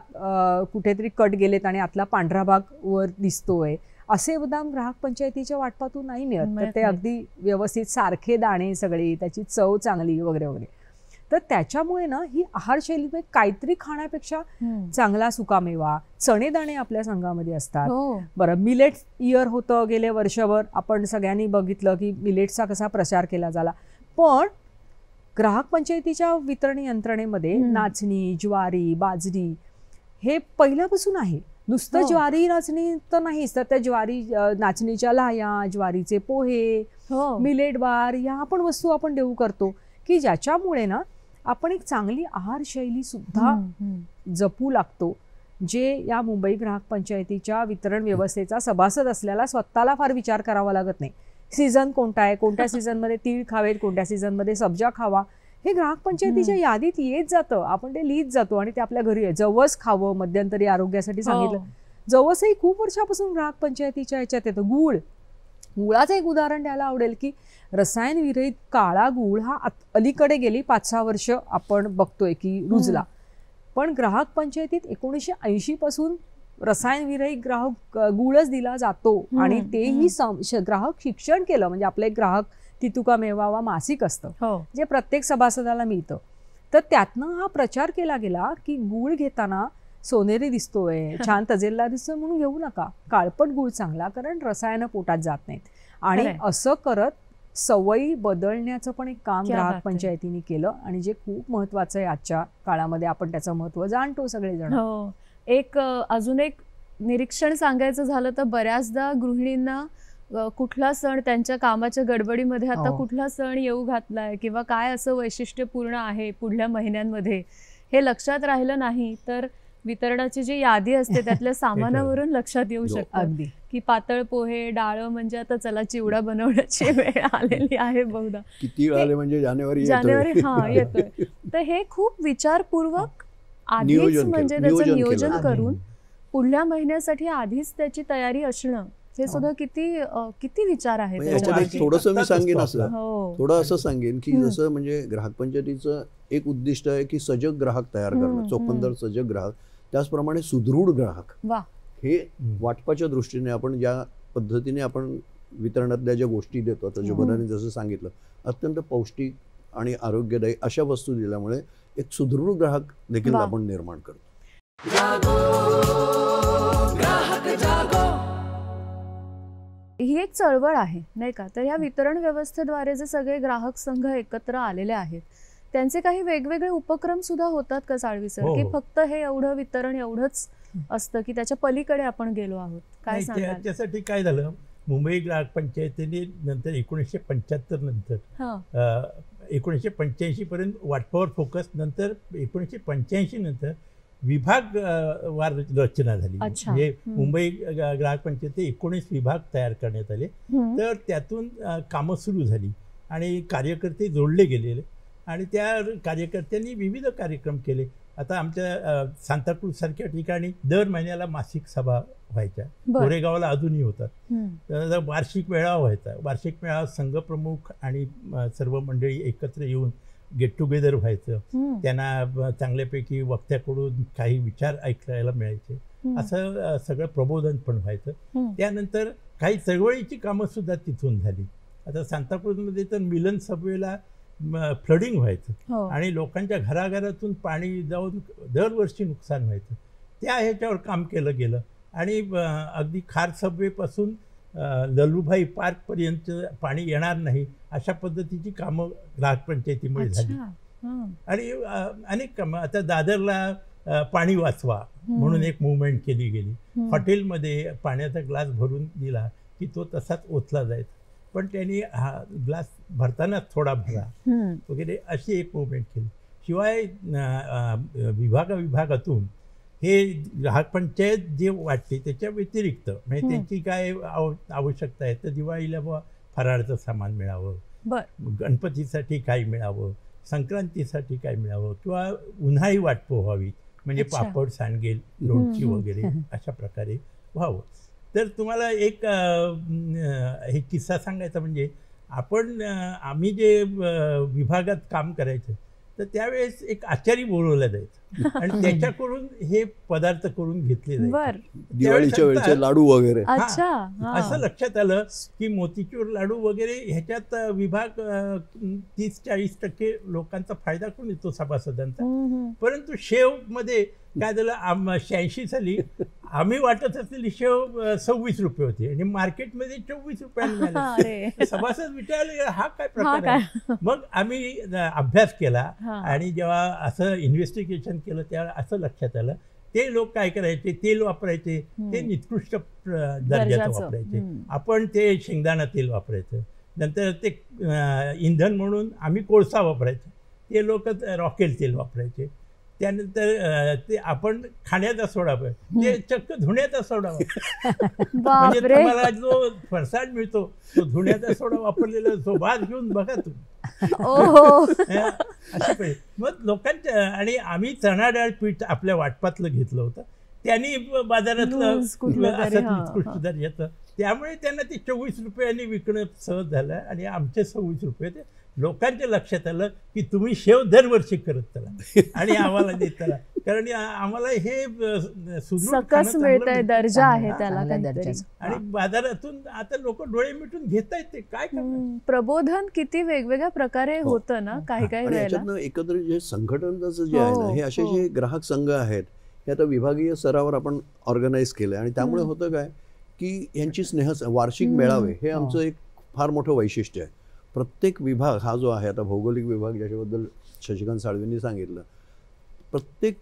कुठेतरी कट गेलेत आणि आतला पांढरा भाग वर दिसतोय, असे बदाम ग्राहक पंचायतीच्या वाटपातून नाही मिळत. तर ते अगदी व्यवस्थित सारखे दाणे सगळे, त्याची चव चांगली वगैरे वगैरे. तर त्याच्यामुळे ना ही आहारशैलीमध्ये काहीतरी खाण्यापेक्षा चांगला सुकामेवा, चणे दाणे आपल्या संघामध्ये असतात. बरं, मिलेट्स इयर होतं गेले वर्षभर, आपण सगळ्यांनी बघितलं की मिलेट्सचा कसा प्रचार केला झाला. पण ग्राहक पंचायतीच्या वितरण यंत्रणेमध्ये नाचणी, ज्वारी, बाजरी हे पहिल्यापासून आहे. नुसतं ज्वारी नाचणी तर नाहीच, तर त्या ज्वारी नाचणीच्या लाह्या, ज्वारीचे पोहे, मिलेट बार या आपण वस्तू आपण देऊ करतो की ज्याच्यामुळे ना आपण एक चांगली आहारशैली सुद्धा जपू लागतो, जे या मुंबई ग्राहक पंचायतीच्या वितरण व्यवस्थेचा सभासद असल्याला स्वतःला फार विचार करावा लागत नाही. सीझन कोणता आहे, कोणत्या सीझनमध्ये तीळ खावेत, कोणत्या सीझनमध्ये सब्जा खावा, हे ग्राहक पंचायतीच्या यादीत येत जातं. आपण ते लिहित जातो आणि ते आपल्या घरी आहे. जवस खावं, मध्यंतरी आरोग्यासाठी सांगितलं. जवसही खूप वर्षापासून ग्राहक पंचायतीच्या ह्याच्यात येतं. गुळाचं एक उदाहरण द्यायला आवडेल की रसायन विरहित काळा गुळ हा अलीकडे गेली 5-6 वर्ष आपण बघतोय की रुजला, पण ग्राहक पंचायतीत 1980 पासून रसायन विरहित ग्राहक गुळच दिला जातो. आणि तेही ग्राहक शिक्षण केलं, म्हणजे आपलं एक ग्राहक तितुका मेवावा मासिक असतं जे प्रत्येक सभासदाला मिळतं. तर त्यातनं हा प्रचार केला गेला की गुळ घेताना सोनेरी दिसतोय, छान तजेलदार दिसतोय म्हणून घेऊ नका, काळपट गुळ चांगला, कारण रसायनं पोटात जात नाहीत. आणि असं करत सवयी बदलण्याचं पण एक काम ग्राहक पंचायतीने केलं, आणि जे खूप महत्वाचं आहे आजच्या काळामध्ये. आपण त्याचं महत्व जाणतो सगळेजण. एक अजून एक निरीक्षण सांगायचं झालं तर बऱ्याचदा गृहिणींना कुठला सण त्यांच्या कामाच्या गडबडीमध्ये आता कुठला सण येऊ घातलाय किंवा काय असं वैशिष्ट्यपूर्ण आहे पुढल्या महिन्यांमध्ये हे लक्षात राहिलं नाही तर वितरणाची जी यादी असते त्यातल्या सामानावरून लक्षात येऊ शकतं. अगदी की पातळ पोहे, डाळ, म्हणजे आता चला चिवडा बनवण्याची वेळ आलेली आहे बहुधा. किती वेळ आले म्हणजे जानेवारी येतोय. तर हे खूप विचारपूर्वक आधीच म्हणजे त्याचं नियोजन करून पुढल्या महिन्यासाठी आधीच त्याची तयारी असणं हे सुद्धा किती विचार आहेत. थोडंसं मी सांगेन असं, थोडं असं सांगेन की जसं म्हणजे ग्राहक पंचायतीचं एक उद्दिष्ट आहे की सजग ग्राहक तयार करणं, चोखंदर सजग ग्राहक, त्याचप्रमाणे सुदृढ ग्राहक. हे वाटपाच्या दृष्टीने आपण ज्या पद्धतीने आपण वितरणातल्या ज्या गोष्टी देतो, आता जुबनाने जसं सांगितलं, अत्यंत पौष्टिक आणि आरोग्यदायी अशा वस्तू दिल्यामुळे एक सुदृढ ग्राहक देखील आपण निर्माण करतो. ही एक चळवळ आहे नाही का. तर या वितरण व्यवस्थेद्वारे जे सगळे ग्राहक संघ एकत्र आलेले आहेत त्यांचे काही वेगवेगळे उपक्रम सुद्धा होतात का साळवी सर, की फक्त हे एवढं वितरण एवढंच असतं की त्याच्या पलीकडे आपण गेलो आहोत? काय सांगाल? त्यासाठी काय झालं, मुंबई ग्राहक पंचायतीने नंतर 1975 नंतर 1985 पर्यंत वाटपावर फोकस, नंतर 1985 नंतर विभाग वार रचना झाली. म्हणजे मुंबई ग्राहक पंचायती 19 विभाग तयार करण्यात आले. तर त्यातून कामं सुरू झाली आणि कार्यकर्ते जोडले गेलेले आणि त्या कार्यकर्त्यांनी विविध कार्यक्रम केले. आता आमच्या सांताक्रूज सारख्या ठिकाणी दर महिन्याला मासिक सभा व्हायच्या, गोरेगावला अजूनही होतात. वार्षिक मेळावा व्हायचा. वार्षिक मेळावा संघप्रमुख आणि सर्व मंडळी एकत्र येऊन गेट टुगेदर व्हायचं. त्यांना चांगल्यापैकी वक्त्याकडून काही विचार ऐकायला मिळायचे. असं सगळं प्रबोधन पण व्हायचं. त्यानंतर काही चळवळीची कामं सुद्धा तिथून झाली. आता सांताक्रूजमध्ये तर मिलन सभेला फ्लडिंग व्हायचं हो. आणि लोकांच्या घराघरातून पाणी जाऊन दरवर्षी नुकसान व्हायचं. त्या ह्याच्यावर काम केलं गेलं आणि अगदी खार सबवेपासून ललूभाई पार्कपर्यंत पाणी येणार नाही अशा पद्धतीची कामं ग्राहक पंचायतीमुळे झाली. आणि अनेक कामं, आता दादरला पाणी वाचवा म्हणून एक मुवमेंट केली गेली. हॉटेलमध्ये पाण्याचा ग्लास भरून दिला की तो तसाच ओतला जायचा, पण त्यांनी हा ग्लास भरताना थोडा भरा वगैरे अशी एक मुवमेंट केली. शिवाय विभागातून हे ग्राहक पंचायत जे वाटते त्याच्या व्यतिरिक्त म्हणजे त्यांची काय आवश्यकता आहे, तर दिवाळीला बुवा फराळाचं सामान मिळावं, गणपतीसाठी काय मिळावं, संक्रांतीसाठी काय मिळावं, किंवा उन्हाळी वाटपं व्हावी म्हणजे पापड, सांडगे, लोणची वगैरे अशा प्रकारे व्हावं. तर तुम्हाला एक हे किस्सा सांगायचा म्हणजे आम्ही जे विभागात काम करायचं तर त्यावेळेस एक आचारी बोलवला जायचं आणि त्याच्याकडून हे पदार्थ करून घेतले जायचे. दिवाळीच्या वेळेचे लाडू वगैरे. असं लक्षात आलं की मोतीचूर लाडू वगैरे ह्याच्यात विभाग 30-40% लोकांचा फायदा करून येतो सभासदांचा. परंतु शेव मध्ये काय झालं, 86 साली आम्ही वाटत असलेली शेव 26 रुपये होती आणि मार्केटमध्ये 24 रुपयांनी मिळाले. सभासद विचारले हा काय प्रकार आहे. मग आम्ही अभ्यास केला आणि जेव्हा असं इन्व्हेस्टिगेशन केलं तेव्हा असं लक्षात आलं ते लोक काय करायचे, तेल वापरायचे ते निकृष्ट दर्जाचं वापरायचे. आपण ते शेंगदाणा तेल वापरायचं. नंतर ते इंधन म्हणून आम्ही कोळसा वापरायचो, ते लोक रॉकेल तेल वापरायचे. त्यानंतर ते आपण खाण्याचा सोडा, ते चक्क धुण्याचा सोडा म्हणजे तुम्हाला जो फरसाण मिळतो तो धुण्याचा सोडा वापरलेला जो भात घेऊन बघा तुम्ही असे. मग लोकांच्या आणि आम्ही चणा डाळ पीठ आपल्या वाटपातलं घेतलं होतं, त्यांनी बाजारातलं असं निकृष्ट दर्जाचं, त्यामुळे त्यांना ते 24 रुपयांनी विकणं सहज झालं आणि आमचे 26 रुपये. ते लोकांच्या लक्षात आलं की तुम्ही शेव दरवर्षी करत चला आणि आम्हाला देत चला, कारण आम्हाला हे सकस मिळतंय, दर्जा आहे त्याला. आणि बाजारातून आता लोक डोळे मिटून घेतायत ते काय करणार. प्रबोधन किती वेगवेगळ्या प्रकारे होतं ना काही वेळेला. एकत्र जे संघटनाचं जे आहे ना, हे असे जे ग्राहक संघ आहेत हे आता विभागीय स्तरावर आपण ऑर्गनाईज केलं आणि त्यामुळे होतं काय की यांची वार्षिक मेळावे हे आमचं एक फार मोठं वैशिष्ट्य आहे. प्रत्येक विभाग हा जो आहे, आता भौगोलिक विभाग ज्याच्याबद्दल शशिकांत साळवेंनी सांगितलं, प्रत्येक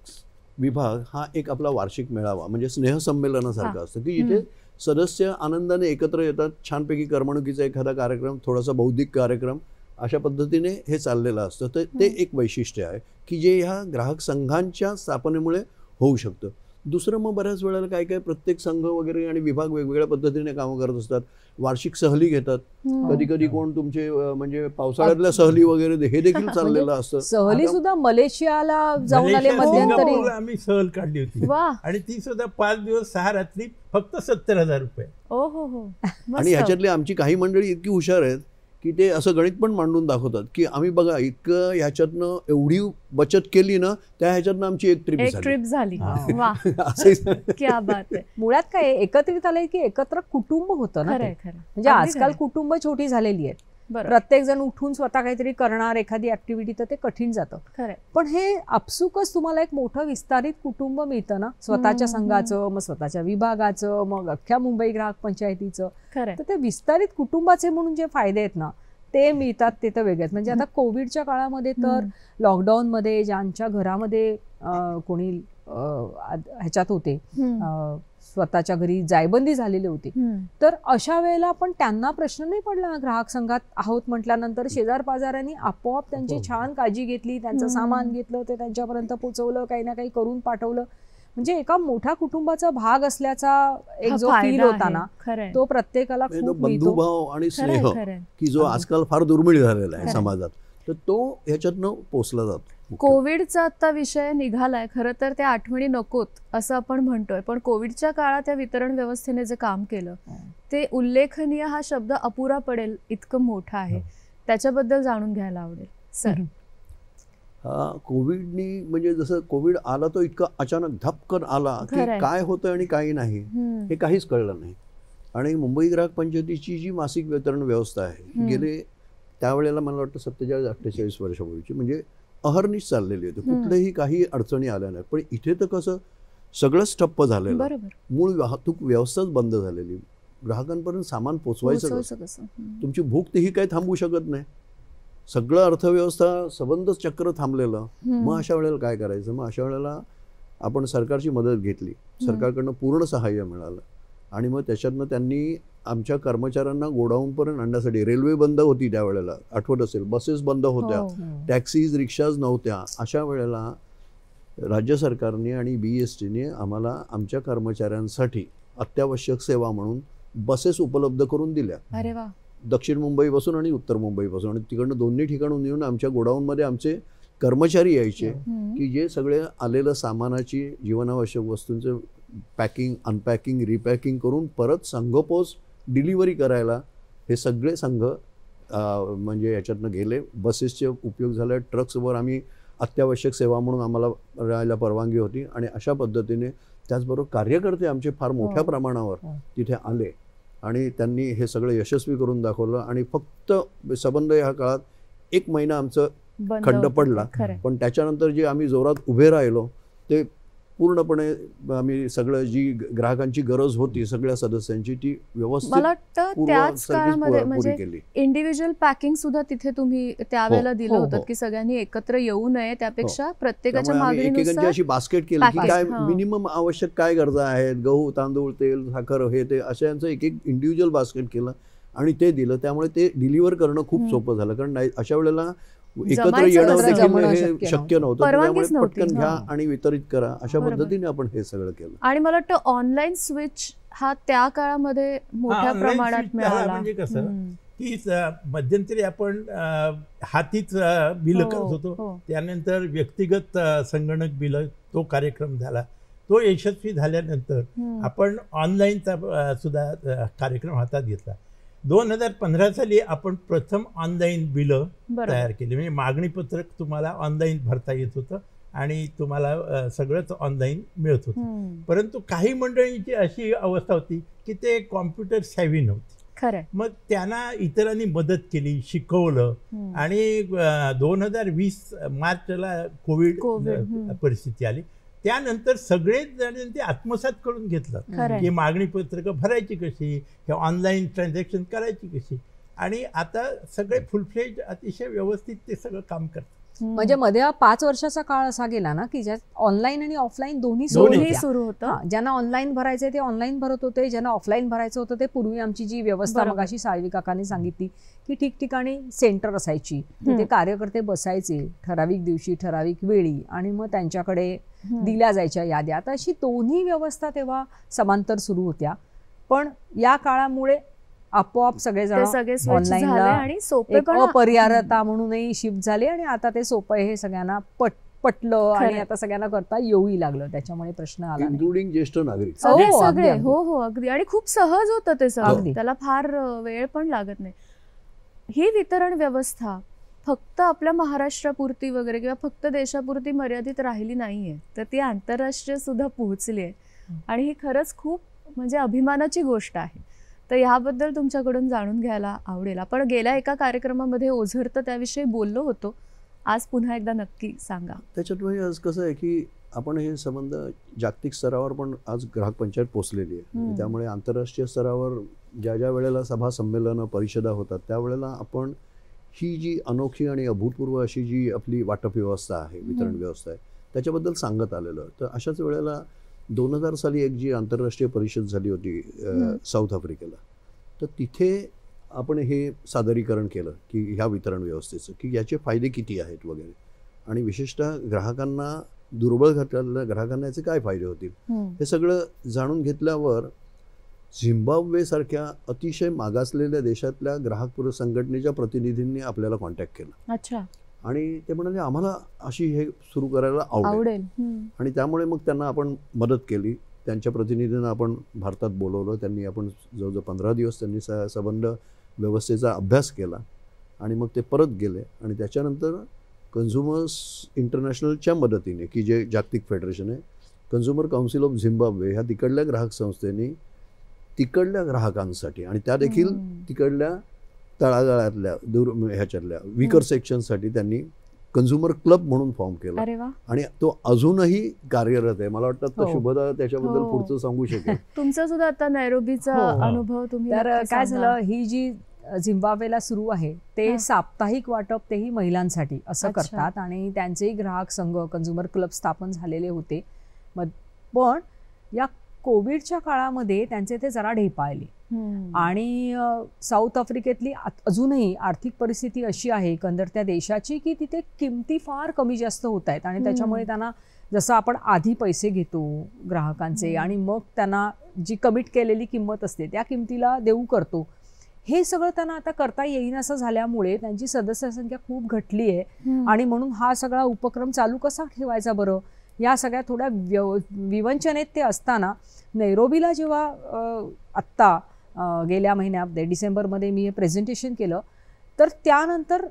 विभाग हा एक आपला वार्षिक मेळावा म्हणजे स्नेहसंमेलनासारखं असतं की जिथे सदस्य आनंदाने एकत्र येतात. छानपैकी करमणुकीचा एखादा कार्यक्रम, थोडासा बौद्धिक कार्यक्रम, अशा पद्धतीने हे चाललेलं असतं. तर ते एक वैशिष्ट्य आहे की जे ह्या ग्राहक संघांच्या स्थापनेमुळे होऊ शकतं. दुसरं मग बऱ्याच वेळेला काय काय प्रत्येक संघ वगैरे आणि विभाग वेगवेगळ्या पद्धतीने कामं करत असतात. वार्षिक सहली घेतात, कधी कधी कोण तुमचे म्हणजे पावसाळ्यातल्या सहली वगैरे हे देखील चाललेलं असतं. सहली सुद्धा मलेशियाला जाऊन आले मध्यंतरी, आम्ही सहल काढली होती आणि ती सुद्धा 5 दिवस 6 रात्री फक्त 70,000 रुपये. आणि ह्याच्यातली आमची काही मंडळी इतकी हुशार आहेत की ते असं गणित पण मांडून दाखवतात की आम्ही बघा इतकं ह्याच्यातनं एवढी बचत केली ना, त्या ह्याच्यातनं आमची एक ट्रिप झाली. मुळात काय एकत्रित आलंय की एकत्र कुटुंब होतं ना. म्हणजे आजकाल कुटुंब छोटी झालेली आहेत, प्रत्येक जण उठून स्वतः काहीतरी करणार एखादी ऍक्टिव्हिटी, तर ते कठीण जातं. पण हे आपसुकच तुम्हाला एक मोठं विस्तारित कुटुंब मिळतं ना, स्वतःच्या संघाचं, मग स्वतःच्या विभागाचं, मग अख्ख्या मुंबई ग्राहक पंचायतीचं. तर ते विस्तारित कुटुंबाचे म्हणून जे फायदे आहेत ना ते मिळतात ते तर वेगळेच. म्हणजे आता कोविडच्या काळामध्ये तर लॉकडाऊन मध्ये ज्यांच्या घरामध्ये कोणी ह्याच्यात होते, स्वतःच्या घरी जायबंदी झालेली होती, तर अशा वेळेला पण त्यांना प्रश्न नाही पडला. ग्राहक संघात आहोत म्हटल्यानंतर शेजार पाजारांनी आपोआप त्यांची छान काळजी घेतली, त्यांचं सामान घेतलं, ते त्यांच्यापर्यंत पोहोचवलं, काही ना काही करून पाठवलं. म्हणजे एका मोठ्या कुटुंबाचा भाग असल्याचा एक जो फील होता ना, तो प्रत्येकाला खूप बंधुभाव आणि स्नेह की जो आजकाल फार दुर्मिळ झालेला आहे समाजात, तर तो ह्याच्यातनं पोचला जातो. कोविडचा आता विषय निघालाय, खरं तर त्या आठवणी नकोत असं आपण म्हणतोय, पण कोविडच्या काळात त्या वितरण व्यवस्थेने जे काम केलं ते उल्लेखनीय हा शब्द अपुरा पडेल इतकं मोठं आहे. त्याच्याबद्दल जाणून घ्यायला आवडेल सर. कोविडनी म्हणजे जसं कोविड आला तो इतका अचानक धपकन आला की काय होतं आणि काही नाही हे काहीच कळलं नाही. आणि मुंबई ग्राहक पंचायतीची जी मासिक वितरण व्यवस्था आहे गेले त्यावेळेला मला वाटतं 47-48 वर्षापूर्वीची, म्हणजे अहर्निश चाललेली होती, कुठल्याही काही अडचणी आल्या नाही. पण इथे तर कसं सगळंच ठप्प झालेलं, मूळ वाहतूक व्यवस्थाच बंद झालेली, ग्राहकांपर्यंत सामान पोचवायचं कसं? तुमची भूक तेही काही थांबवू शकत नाही, सगळं अर्थव्यवस्था सबंध चक्र थांबलेलं. मग अशा वेळेला काय करायचं? मग अशा वेळेला आपण सरकारची मदत घेतली, सरकारकडनं पूर्ण सहाय्य मिळालं. आणि मग त्याच्यातनं त्यांनी आमच्या कर्मचाऱ्यांना गोडाऊनपर्यंत आणण्यासाठी, रेल्वे बंद होती त्यावेळेला, आठवत असेल, बसेस बंद होत्या, टॅक्सीज रिक्षाज नव्हत्या, अशा वेळेला राज्य सरकारने आणि BSTने आम्हाला आमच्या कर्मचाऱ्यांसाठी अत्यावश्यक सेवा म्हणून बसेस उपलब्ध करून दिल्या. अरे वा. दक्षिण मुंबईपासून आणि उत्तर मुंबईपासून, आणि तिकडनं दोन्ही ठिकाणून येऊन आमच्या गोडाऊनमध्ये आमचे कर्मचारी यायचे की जे सगळे आलेलं सामानाची, जीवनावश्यक वस्तूंचं पॅकिंग, अनपॅकिंग, रिपॅकिंग करून परत संघपोच डिलिव्हरी करायला हे सगळे संघ म्हणजे याच्यातनं गेले. बसेसचे उपयोग झाले, ट्रक्सवर आम्ही अत्यावश्यक सेवा म्हणून आम्हाला राहायला परवानगी होती. आणि अशा पद्धतीने त्याचबरोबर कार्यकर्ते आमचे फार मोठ्या प्रमाणावर तिथे आले आणि त्यांनी हे सगळं यशस्वी करून दाखवलं. आणि फक्त संबंध ह्या काळात 1 महिना आमचं खंड पडला, पण त्याच्यानंतर जे आम्ही जोरात उभे राहिलो ते पूर्णपणे आम्ही सगळं जी ग्राहकांची गरज होती सगळ्या सदस्यांची ती व्यवस्थित मला वाटतं त्याच काळामध्ये म्हणजे इंडिव्हिज्युअल पॅकिंग सुद्धा तिथे तुम्ही त्यावेळेला दिलं होतं की सगळ्यांनी एकत्र येऊ नये, त्यापेक्षा प्रत्येकाच्या मागणीनुसार अशी बास्केट केली की काय मिनिमम आवश्यक काय गरजा आहेत, गहू, तांदूळ, तेल, साखर, हे ते अशा यांचं एक इंडिव्हिज्युअल बास्केट केलं आणि ते दिलं. त्यामुळे ते डिलिव्हर करणं खूप सोपं झालं, कारण अशा वेळेला एकत्र येणं देखील हे शक्य नव्हतं. त्यामुळे पटकन घ्या आणि वितरित करा, अशा पद्धतीने आपण हे सगळं केलं. आणि मला वाटतं ऑनलाईन स्विच हा त्या काळामध्ये मोठ्या प्रमाणात मिळाला. म्हणजे कसं की मध्यंतरी आपण हातीच बिल करत होतो, त्यानंतर व्यक्तिगत संगणक बिल, तो कार्यक्रम झाला. तो यशस्वी झाल्यानंतर आपण ऑनलाईनचा सुद्धा कार्यक्रम हातात घेतला. 2015 साली आपण प्रथम ऑनलाईन बिलं तयार केली, म्हणजे मागणीपत्रक तुम्हाला ऑनलाईन भरता येत होतं आणि तुम्हाला सगळंच ऑनलाईन मिळत होतं. परंतु काही मंडळींची अशी अवस्था होती की ते कॉम्प्युटर सॅव्ही नव्हती. मग त्यांना इतरांनी मदत केली, शिकवलं. आणि 2020 मार्चला कोविड परिस्थिती आली, त्यानंतर सगळेच जण ते आत्मसात करून घेतलं की मागणी पत्रक भरायची कशी, हे ऑनलाईन ट्रान्झॅक्शन करायची कशी. आणि आता सगळे फुलफ्लेज अतिशय व्यवस्थित ते सगळं काम करतात. म्हणजे मध्ये 5 वर्षाचा काळ असा गेला ना की ज्यात ऑनलाईन आणि ऑफलाईन दोन्ही सुरू होतं. ज्यांना ऑनलाईन भरायचं ते ऑनलाईन भरत होते, ज्यांना ऑफलाईन भरायचं होतं ते पूर्वी आमची जी व्यवस्था मगाशी साळवी काकांनी सांगितली की ठिकठिकाणी सेंटर असायची, तिथे कार्यकर्ते बसायचे ठराविक दिवशी ठराविक वेळी आणि मग त्यांच्याकडे दिल्या जायच्या याद्या. आता अशी दोन्ही व्यवस्था तेव्हा समांतर सुरू होत्या. पण या काळामुळे आपोआप सगळेजण ऑनलाईनला आणि अपरिहार्यता म्हणूनही शिफ्ट झाले आणि आता ते सोपं हे सगळ्यांना पटलं आणि आता सगळ्यांना करता येऊही लागलं. त्याच्यामुळे प्रश्न आला, इन्क्लुडिंग ज्येष्ठ नागरिक सगळे. हो अगदी. आणि खूप सहज होतं ते सगळं, त्याला फार वेळ पण लागत नाही. ही वितरण व्यवस्था फक्त आपल्या महाराष्ट्रापुरती वगैरे किंवा फक्त देशापुरती मर्यादित राहिली नाहीये, तर ती आंतरराष्ट्रीय सुद्धा पोहोचली आहे. आणि ही खरंच खूप म्हणजे अभिमानाची गोष्ट आहे. तर ह्याबद्दल तुमच्याकडून जाणून घ्यायला आवडेल. आपण गेल्या एका कार्यक्रमामध्ये ओझरतं त्याविषयी बोललो होतो, आज पुन्हा एकदा नक्की सांगा. त्याच्यात म्हणजे आज कसं आहे की आपण हे संबंध जागतिक स्तरावर पण आज ग्राहक पंचायत पोचलेली आहे. त्यामुळे आंतरराष्ट्रीय स्तरावर ज्या ज्या वेळेला सभा संमेलनं परिषदा होतात त्यावेळेला आपण ही जी अनोखी आणि अभूतपूर्व अशी जी आपली वाटप व्यवस्था आहे, वितरण व्यवस्था आहे, त्याच्याबद्दल सांगत आलेलं. तर अशाच वेळेला 2000 साली एक जी आंतरराष्ट्रीय परिषद झाली होती साऊथ आफ्रिकेला, तर तिथे आपण हे सादरीकरण केलं की ह्या वितरण व्यवस्थेचं की याचे फायदे किती आहेत वगैरे, आणि विशेषतः ग्राहकांना, दुर्बळ घटकातल्या ग्राहकांना याचे काय फायदे होतील हे सगळं जाणून घेतल्यावर झिम्बाब्वे सारख्या अतिशय मागासलेल्या देशातल्या ग्राहक संघटनेच्या प्रतिनिधींनी आपल्याला कॉन्टॅक्ट केला. अच्छा. आणि ते म्हणाले आम्हाला अशी हे सुरू करायला आवडेल. आणि त्यामुळे मग त्यांना आपण मदत केली. त्यांच्या प्रतिनिधींना आपण भारतात बोलवलं. त्यांनी आपण जवळजवळ 15 दिवस त्यांनी संबंध व्यवस्थेचा अभ्यास केला आणि मग ते परत गेले. आणि त्याच्यानंतर कन्झ्युमर्स इंटरनॅशनलच्या मदतीने की जे जागतिक फेडरेशन आहे, कन्झ्युमर काउन्सिल ऑफ झिम्बाब्वे, ह्या तिकडल्या ग्राहक संस्थेने तिकडल्या ग्राहकांसाठी आणि त्या देखील तिकडल्या तळागाळातल्या दूर ह्याच्यातल्या वीकर सेक्शनसाठी त्यांनी कन्झ्युमर क्लब म्हणून फॉर्म केला अरे वा. आणि तो अजूनही कार्यरत आहे. मला वाटतं आता शुभदा त्याच्याबद्दल हो. पुढचं सांगू शकेल. तुमचा सुद्धा आता नैरोबीचा हो. अनुभव तुम्ही तर नक्की काय सांगा. झालं, ही जी झिम्बाब्वेला सुरू आहे ते हा. साप्ताहिक वाटप तेही महिलांसाठी असं अच्छा. करतात आणि त्यांचेही ग्राहक संघ कन्झ्युमर क्लब स्थापन झालेले होते. पण या कोविडच्या काळामध्ये त्यांचे ते जरा ढेपाळले आणि साऊथ आफ्रिकेतली अजूनही आर्थिक परिस्थिती अशी आहे एकंदर त्या देशाची की तिथे किमती फार कमी जास्त होत आहेत आणि त्याच्यामुळे त्यांना जसं आपण आधी पैसे घेतो ग्राहकांचे आणि मग त्यांना जी कमिट केलेली किंमत असते त्या किमतीला देऊ करतो, हे सगळं त्यांना आता करता येईन असं झाल्यामुळे त्यांची सदस्य संख्या खूप घटली आहे आणि म्हणून हा सगळा उपक्रम चालू कसा ठेवायचा बरं, या सगळ्या थोड्या विवंचनेत ते असताना नैरोबीला जेव्हा आत्ता गेल्या महिन्यामध्ये डिसेंबरमध्ये मी हे प्रेझेंटेशन केलं, तर त्यानंतर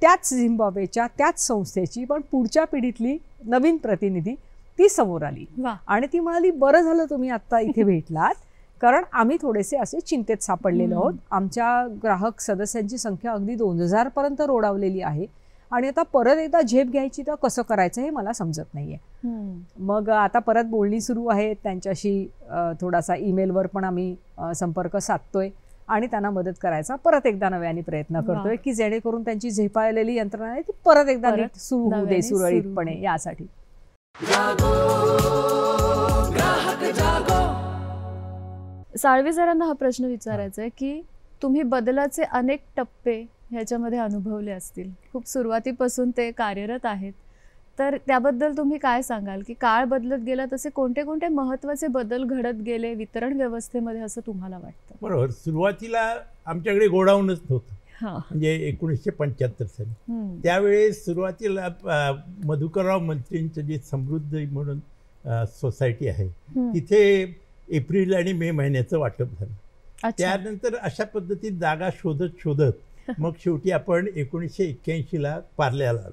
त्याच झिम्बाब्वेच्या त्याच संस्थेची पण पुढच्या पिढीतली नवीन प्रतिनिधी ती समोर आली आणि ती म्हणाली, बरं झालं तुम्ही आत्ता इथे भेटलात, कारण आम्ही थोडेसे असे चिंतेत सापडलेलो आहोत. आमच्या ग्राहक सदस्यांची संख्या अगदी 2000 पर्यंत रोडावलेली आहे आणि आता परत एकदा झेप घ्यायची तर कसं करायचं हे मला समजत नाहीये. मग आता परत बोलणी सुरू आहे त्यांच्याशी, थोडासा ईमेलवर पण आम्ही संपर्क साधतोय आणि त्यांना मदत करायचा परत एकदा नव्याने प्रयत्न करतोय की जेणेकरून त्यांची झेपाळलेली यंत्रणा आहे ती परत एकदा नीट सुरू होऊ दे सुरळीतपणे. यासाठी साळवे सरांना हा प्रश्न विचारायचा आहे की तुम्ही बदलाचे अनेक टप्पे ह्याच्यामध्ये अनुभवले असतील, खूप सुरुवातीपासून ते कार्यरत आहेत, तर त्याबद्दल तुम्ही काय सांगाल की काळ बदलत गेला तसे कोणते कोणते महत्त्वाचे बदल घडत गेले वितरण व्यवस्थेमध्ये असं तुम्हाला वाटतं? बरोबर, सुरुवातीला आमच्याकडे गोडाऊनच नव्हतं, म्हणजे 1975 साली. त्यावेळेस सुरुवातीला मधुकरराव मंत्रींचं जे समृद्धी म्हणून सोसायटी आहे तिथे एप्रिल आणि मे महिन्याचं वाटप झालं. त्यानंतर अशा पद्धतीत जागा शोधत मग शेवटी आपण 1981ला पार्ल्याला आलो.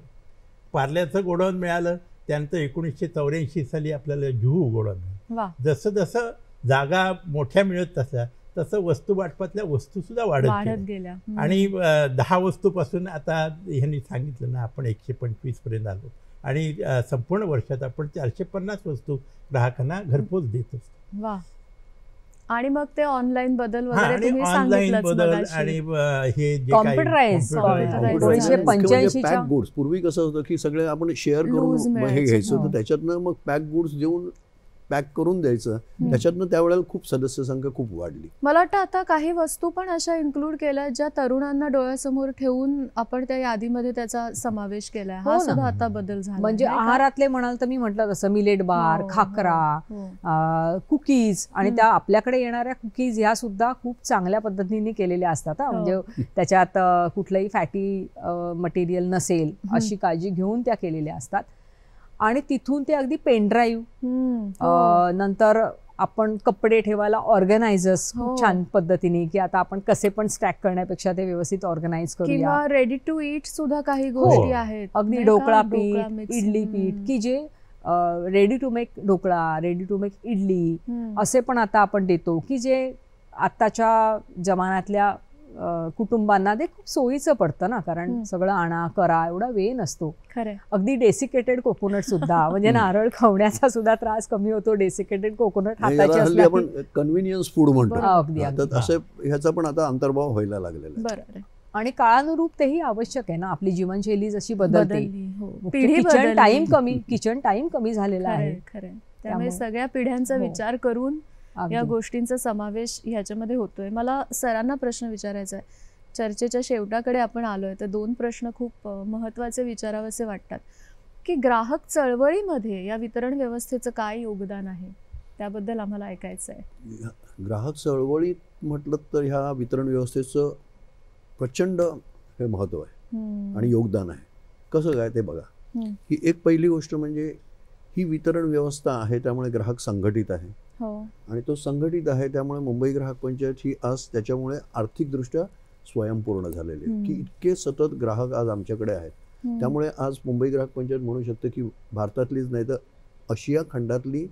पार्ल्याचं गोडाऊन मिळालं. त्यानंतर 1984 साली आपल्याला जुहू गोडाऊन मिळालं. जसं जसं जागा मोठ्या मिळत तसं वस्तू वाटपातल्या वस्तू सुद्धा वाढत गेल्या आणि 10 वस्तूपासून आता ह्यांनी सांगितलं ना आपण 125 पर्यंत आलो आणि संपूर्ण वर्षात आपण 450 वस्तू ग्राहकांना घरपोच देत असतो. वा. आणि मग ते ऑनलाईन बदल वगैरे तुम्ही ऑनलाईन बदल आणि हे जे काही पॅक गुड्स, पूर्वी कसं होतं की सगळे आपण शेअर करून हे घ्यायचं, तर त्याच्यातनं मग पॅक गुड्स देऊन पॅक करून द्यायचं, त्याच्यातनं त्यावेळेला खूप सदस्य संख्या खूप वाढली. मला वाटतं आता काही वस्तू पण अशा इन्क्लूड केल्या ज्या तरुणांना डोळ्यासमोर ठेवून आपण त्या यादीमध्ये त्याचा समावेश केलाय. हा सुद्धा आता बदल झाला. म्हणजे आहारातले म्हणाल तर मी म्हटलं तसं मिलेट बार, खाकरा, कुकीज आणि त्या आपल्याकडे येणाऱ्या कुकीज ह्या सुद्धा खूप चांगल्या पद्धतीने केलेल्या असतात. म्हणजे त्याच्यात कुठलंही फॅटी मटेरियल नसेल अशी काळजी घेऊन त्या केलेल्या असतात. आणि तिथून ते अगदी पेनड्राईव्ह, नंतर आपण कपडे ठेवायला ऑर्गनायझर्स खूप छान पद्धतीने की आता आपण कसे पण स्टॅक करण्यापेक्षा ते व्यवस्थित ऑर्गनाइज करूया. रेडी टू ईट सुद्धा काही गोष्टी आहेत, अगदी ढोकळा पीठ, इडली पीठ की जे ready to make dhokla, ready to make idli असे पण आता आपण देतो की जे आत्ताच्या जमान्यातल्या कुटुंबांना ते खूप सोयीचं पडतं ना, कारण सगळं आणा करा एवढा वेळ नसतो. अगदी डेसिकेटेड कोकोनट सुद्धा म्हणजे नारळ खवण्याचा सुद्धा त्रास कमी होतो. डेसिकेटेड कोकोनट हाताची असली आपण कन्व्हिनियन्स फूड म्हणतो, असं ह्याचा पण आता अंतर्भाव व्हायला लागलेला आहे. आणि काळानुरूप तेही आवश्यक आहे ना, आपली जीवनशैली जशी बदलते, किचन टाइम कमी झालेला आहे. त्यामुळे सगळ्या पिढ्यांचा विचार करून या गोष्टींचा समावेश ह्याच्यामध्ये होतोय. मला सरांना प्रश्न विचारायचा आहे. चर्चेच्या शेवटाकडे आपण आलोय, तर 2 प्रश्न खूप महत्त्वाचे विचारावेसे वाटतात की ग्राहक चळवळीमध्ये या वितरण व्यवस्थेचं काय योगदान आहे, त्याबद्दल आम्हाला ऐकायचं आहे. ग्राहक चळवळीत म्हटलं तर ह्या वितरण व्यवस्थेचं प्रचंड हे महत्त्व आहे आणि योगदान आहे. कसं काय ते बघा, ही एक पहिली गोष्ट म्हणजे ही वितरण व्यवस्था आहे त्यामुळे ग्राहक संघटित आहे आणि तो संघटित आहे त्यामुळे मुंबई ग्राहक पंचायत ही आज त्याच्यामुळे आर्थिकदृष्ट्या स्वयंपूर्ण झालेली आहे की इतके सतत ग्राहक आज आमच्याकडे आहेत. त्यामुळे आज मुंबई ग्राहक पंचायत म्हणू शकते की भारतातलीच नाही तर आशिया खंडातली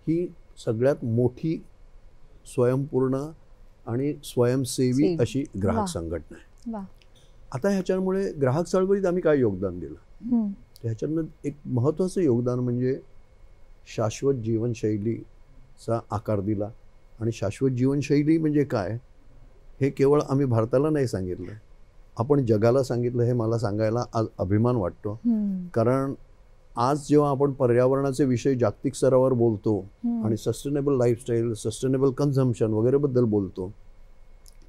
ही सगळ्यात मोठी स्वयंपूर्ण आणि स्वयंसेवी अशी ग्राहक वा. संघटना आहे. वा. आता ह्याच्यामुळे ग्राहक चळवळीत आम्ही काय योगदान दिलं, ह्याच्यातनं एक महत्त्वाचं योगदान म्हणजे शाश्वत जीवनशैलीचा आकार दिला. आणि शाश्वत जीवनशैली म्हणजे काय हे केवळ आम्ही भारताला नाही सांगितलं, आपण जगाला सांगितलं. हे मला सांगायला आज अभिमान वाटतो, कारण आज जेव्हा आपण पर्यावरणाचे विषय जागतिक स्तरावर बोलतो आणि सस्टेनेबल लाईफस्टाईल, सस्टेनेबल कन्झम्पशन वगैरेबद्दल बोलतो,